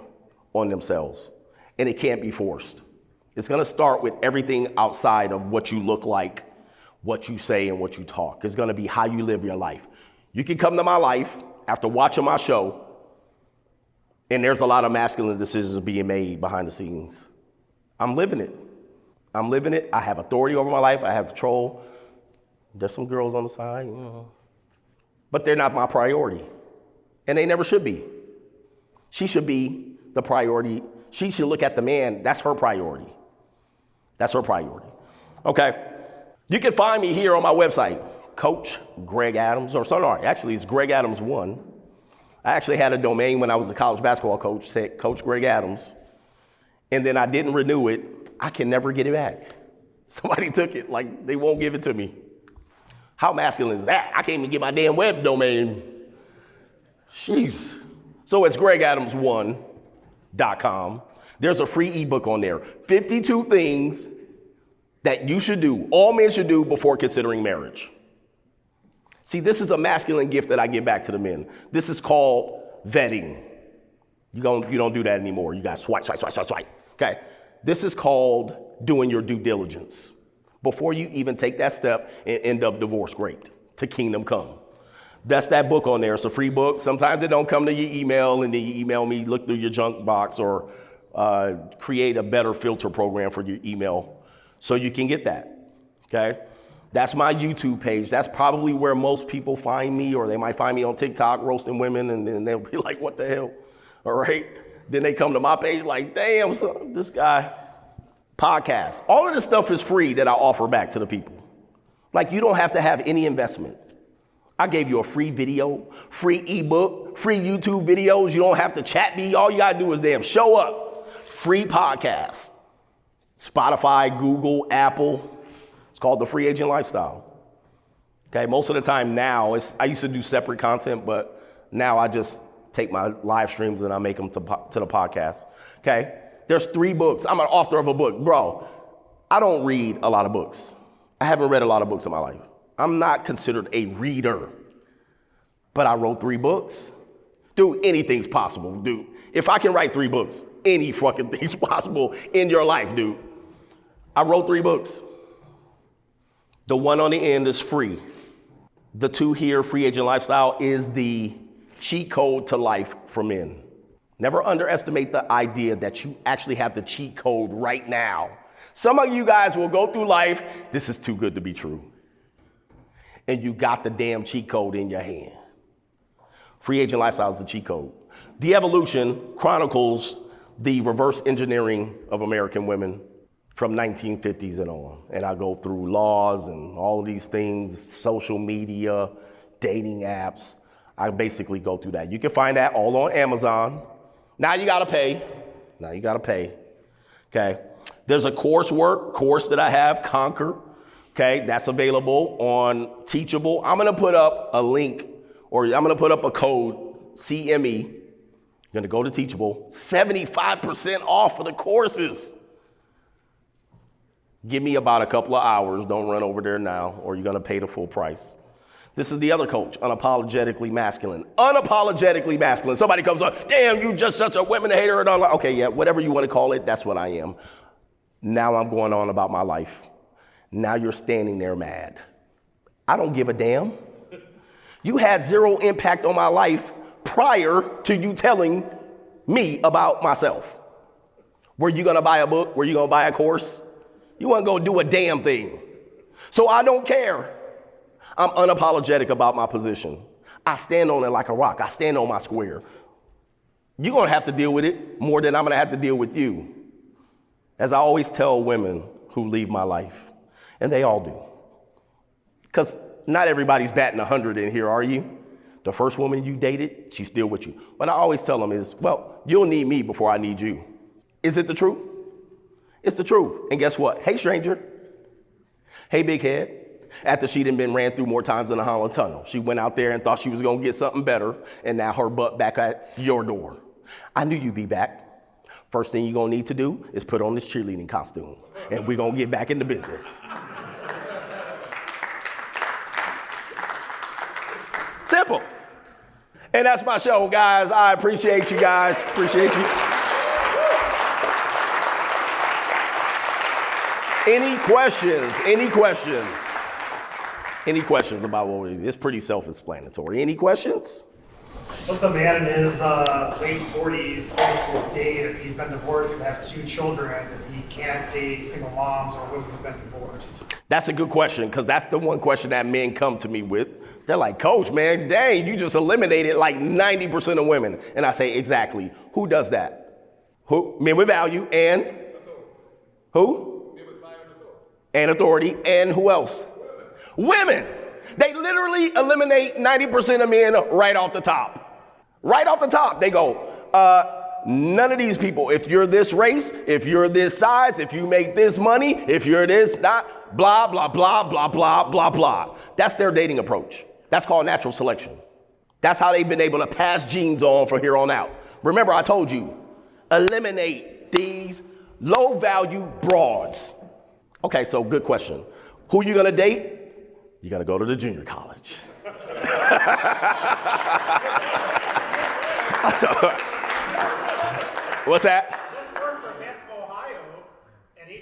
on themselves, and it can't be forced. It's gonna start with everything outside of what you look like, what you say, and what you talk. It's gonna be how you live your life. You can come to my life after watching my show, and there's a lot of masculine decisions being made behind the scenes. I'm living it. I have authority over my life. I have control. There's some girls on the side, but they're not my priority, and they never should be. She should be the priority. She should look at the man. That's her priority. Okay. You can find me here on my website, Coach Greg Adams, or sorry, actually it's Greg Adams 1. I actually had a domain when I was a college basketball coach, said Coach Greg Adams, and then I didn't renew it. I can never get it back. Somebody took it, like they won't give it to me. How masculine is that? I can't even get my damn web domain. Jeez. So it's gregadams1.com. There's a free ebook on there. 52 things that you should do, all men should do before considering marriage. See, this is a masculine gift that I give back to the men. This is called vetting. You don't do that anymore. You got swipe. Okay. This is called doing your due diligence before you even take that step and end up divorce raped to kingdom come. That's that book on there. It's a free book. Sometimes it don't come to your email, and then you email me, look through your junk box, or create a better filter program for your email so you can get that. Okay. That's my YouTube page. That's probably where most people find me, or they might find me on TikTok roasting women, and then they'll be like, what the hell? All right. Then they come to my page like, damn, son, this guy. Podcast. All of this stuff is free that I offer back to the people. Like, you don't have to have any investment. I gave you a free video, free ebook, free YouTube videos. You don't have to chat me. All you got to do is damn show up. Free podcast. Spotify, Google, Apple. It's called The Free Agent Lifestyle. Okay, most of the time now, I used to do separate content, but now I just take my live streams and I make them to the podcast. Okay, there's 3 books. I'm an author of a book. Bro, I don't read a lot of books. I haven't read a lot of books in my life. I'm not considered a reader, but I wrote 3 books. Dude, anything's possible, dude. If I can write 3 books, any fucking thing's possible in your life, dude. I wrote 3 books. The one on the end is free. The 2 here, Free Agent Lifestyle, is the cheat code to life for men. Never underestimate the idea that you actually have the cheat code right now. Some of you guys will go through life, this is too good to be true. And you got the damn cheat code in your hand. Free Agent Lifestyle is the cheat code. De-Evolution chronicles the reverse engineering of American women from 1950s and on. And I go through laws and all of these things, social media, dating apps. I basically go through that. You can find that all on Amazon. Now you gotta pay. Okay. There's a course that I have, Conquer. Okay, that's available on Teachable. I'm gonna put up a link, or I'm gonna put up a code, CME. You're gonna go to Teachable, 75% off of the courses. Give me about a couple of hours. Don't run over there now, or you're gonna pay the full price. This is the other coach, Unapologetically Masculine. Unapologetically Masculine. Somebody comes on, damn, you just such a women hater and all that. Okay, yeah, whatever you wanna call it, that's what I am. Now I'm going on about my life. Now you're standing there mad. I don't give a damn. You had 0 impact on my life prior to you telling me about myself. Were you gonna buy a book? Were you gonna buy a course? You weren't gonna do a damn thing. So I don't care. I'm unapologetic about my position. I stand on it like a rock. I stand on my square. You're gonna have to deal with it more than I'm gonna have to deal with you. As I always tell women who leave my life, and they all do. Because not everybody's batting 100 in here, are you? The first woman you dated, she's still with you. What I always tell them is, well, you'll need me before I need you. Is it the truth? It's the truth. And guess what? Hey, stranger. Hey, big head. After she done been ran through more times in the Holland Tunnel, she went out there and thought she was gonna get something better, and now her butt back at your door. I knew you'd be back. First thing you're gonna need to do is put on this cheerleading costume, and we're gonna get back into business. Simple. And that's my show, guys. I appreciate you guys. Appreciate you. Any questions? Any questions? Any questions about what we do? It's pretty self-explanatory. Any questions? What's a man in his late 40s supposed to date if he's been divorced and has 2 children, if he can't date single moms or women who've been divorced? That's a good question, because that's the one question that men come to me with. They're like, Coach, man, dang, you just eliminated like 90% of women. And I say, exactly. Who does that? Who? Men with value and? Who? and authority, and who else? Women. They literally eliminate 90% of men right off the top. Right off the top, they go, none of these people, if you're this race, if you're this size, if you make this money, if you're this, not, blah, blah, blah, blah, blah, blah, blah. That's their dating approach. That's called natural selection. That's how they've been able to pass genes on from here on out. Remember, I told you, eliminate these low-value broads. Okay, so good question. Who you gonna date? You're gonna go to the junior college. What's that?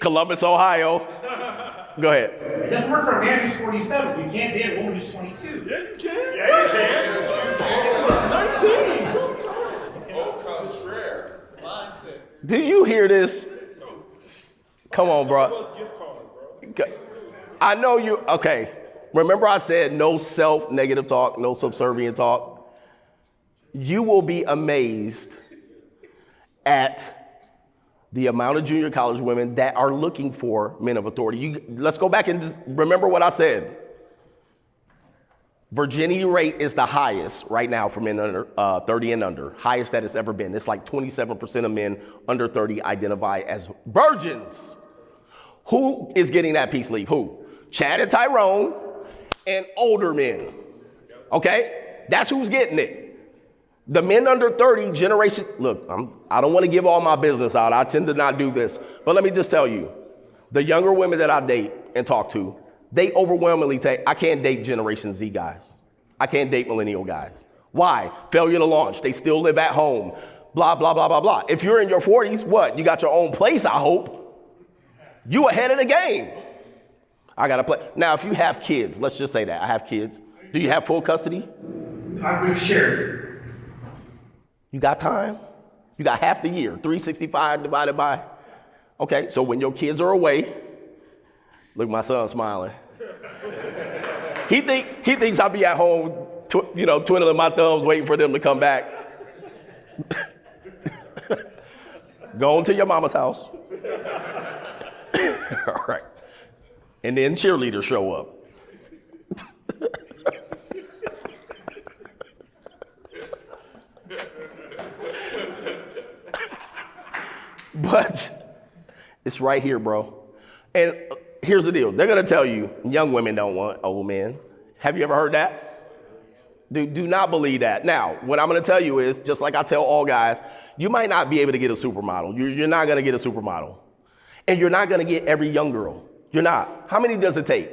Columbus, Ohio. Go ahead. It doesn't work for a man who's 47. You can't date a woman who's 22. Yeah, you can. Yeah, you can. 19. It's rare. Mindset. Do you hear this? Come on, bro. I know you, okay. Remember I said no self-negative talk, no subservient talk? You will be amazed at the amount of junior college women that are looking for men of authority. Let's go back and just remember what I said. Virginity rate is the highest right now for men under 30 and under, highest that it's ever been. It's like 27% of men under 30 identify as virgins. Who is getting that peace leave? Who? Chad and Tyrone and older men. Okay? That's who's getting it. The men under 30 generation, look, I don't want to give all my business out. I tend to not do this. But let me just tell you, the younger women that I date and talk to, they overwhelmingly I can't date Generation Z guys. I can't date millennial guys. Why? Failure to launch. They still live at home. Blah, blah, blah, blah, blah. If you're in your 40s, what? You got your own place, I hope. You ahead of the game. I got to play. Now, if you have kids, let's just say that. I have kids. Do you have full custody? We've shared. You got time? You got half the year, 365 divided by. Okay, so when your kids are away, look, my son's smiling. He thinks I'll be at home, twiddling my thumbs, waiting for them to come back. Go to your mama's house. All right. And then cheerleaders show up. But it's right here, bro. And here's the deal. They're going to tell you young women don't want old men. Have you ever heard that? Do not believe that. Now, what I'm going to tell you is, just like I tell all guys, you might not be able to get a supermodel. You're not going to get a supermodel. And you're not going to get every young girl. You're not. How many does it take?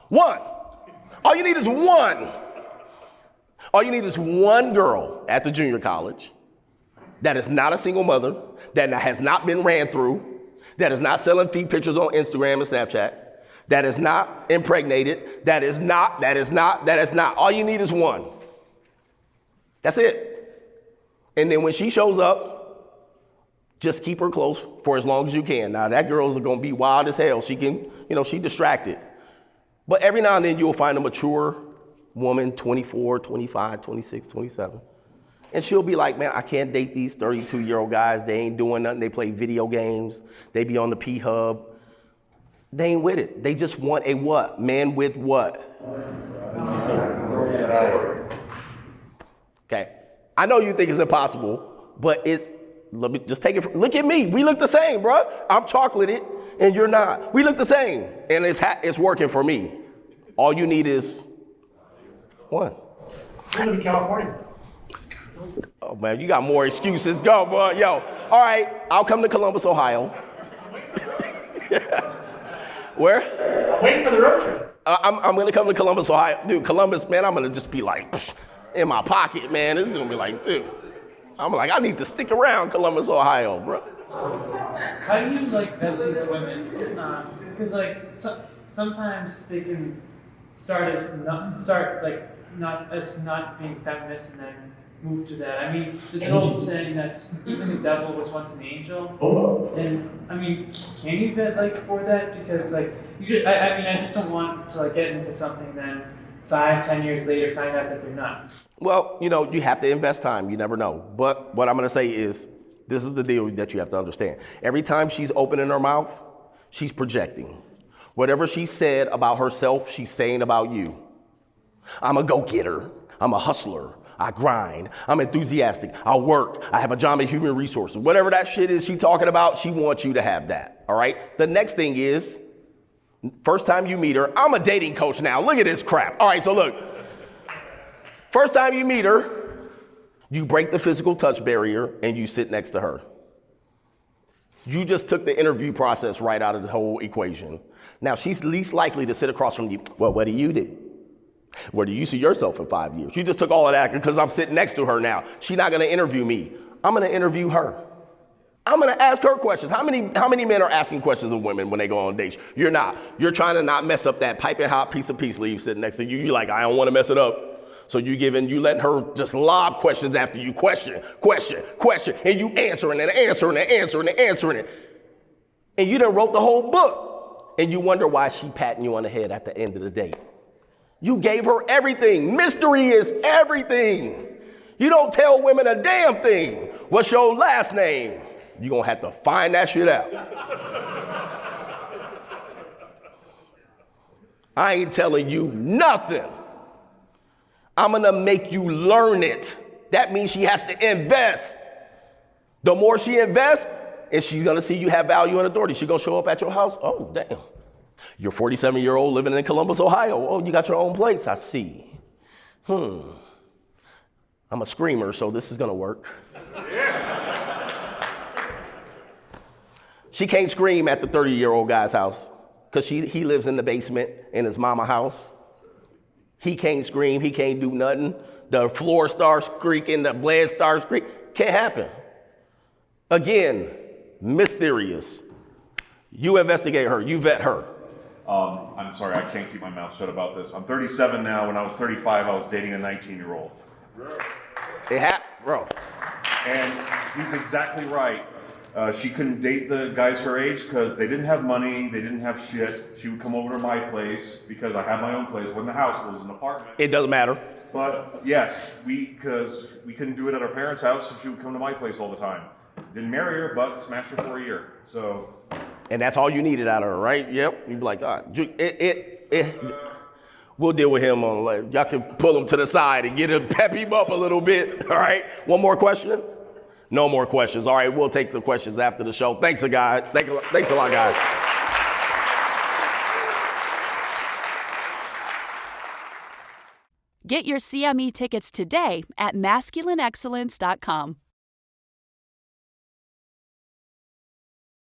One. All you need is one. All you need is one girl at the junior college that is not a single mother, that has not been ran through, that is not selling feed pictures on Instagram and Snapchat, that is not impregnated, that is not. All you need is one. That's it. And then when she shows up, just keep her close for as long as you can. Now, that girl's going to be wild as hell. She can, she distracted. But every now and then you'll find a mature woman, 24, 25, 26, 27. And she'll be like, man, I can't date these 32-year-old guys. They ain't doing nothing. They play video games. They be on the P-Hub. They ain't with it. They just want a what? Man with what? Okay. I know you think it's impossible, but let me just take it. Look at me. We look the same, bro. I'm chocolated, and you're not. We look the same, and it's working for me. All you need is one. I live in California. Oh, man, you got more excuses. Go, bro. Yo. All right, I'll come to Columbus, Ohio. Where? I'm waiting for the road trip. I'm going to come to Columbus, Ohio. Dude, Columbus, man, I'm going to just be like, in my pocket, man. This is going to be like, dude. I'm like, I need to stick around Columbus, Ohio, bro. How do you, vet these women? Because, sometimes they can start as not being feminist and then move to that. I mean, there's an old saying that's even the devil was once an angel. And I mean, can you vet for that? Because I just don't want to get into something then 5-10 years later find out that they're nuts. Well, you have to invest time. You never know. But what I'm going to say is, this is the deal that you have to understand. Every time she's opening her mouth, she's projecting. Whatever she said about herself, she's saying about you. I'm a go-getter. I'm a hustler. I grind. I'm enthusiastic. I work. I have a job in human resources. Whatever that shit is she talking about, she wants you to have that. All right? The next thing is, first time you meet her, I'm a dating coach now. Look at this crap. All right, so look. First time you meet her, you break the physical touch barrier and you sit next to her. You just took the interview process right out of the whole equation. Now, she's least likely to sit across from you. Well, what do you do? Where do you see yourself in 5 years? You just took all of that because I'm sitting next to her now. She's not going to interview me. I'm going to interview her. I'm going to ask her questions. How many men are asking questions of women when they go on dates? You're not. You're trying to not mess up that piping hot piece of peace leaf sitting next to you. You're like, I don't want to mess it up. So you letting her just lob questions after you question, and you answering it. And you done wrote the whole book. And you wonder why she patting you on the head at the end of the day. You gave her everything. Mystery is everything. You don't tell women a damn thing. What's your last name? You're going to have to find that shit out. I ain't telling you nothing. I'm going to make you learn it. That means she has to invest. The more she invests, and she's going to see you have value and authority, she's going to show up at your house. Oh, damn. You're 47-year-old living in Columbus, Ohio. Oh, you got your own place. I see. I'm a screamer, so this is going to work. She can't scream at the 30-year-old guy's house because he lives in the basement in his mama house. He can't scream. He can't do nothing. The floor starts creaking. The bed starts creaking. Can't happen. Again, mysterious. You investigate her. You vet her. I'm sorry, I can't keep my mouth shut about this. I'm 37 now. When I was 35, I was dating a 19-year-old. It happened, bro. And he's exactly right. She couldn't date the guys her age because they didn't have money, they didn't have shit. She would come over to my place because I had my own place. It wasn't a house, it was an apartment. It doesn't matter. But yes, because we couldn't do it at our parents' house, so she would come to my place all the time. Didn't marry her, but smashed her for a year. So. And that's all you needed out of her, right? Yep. You'd be like, we'll deal with him on, y'all can pull him to the side and pep him up a little bit, all right? One more question? No more questions. All right, we'll take the questions after the show. Thanks a lot, guys. Get your CME tickets today at masculineexcellence.com.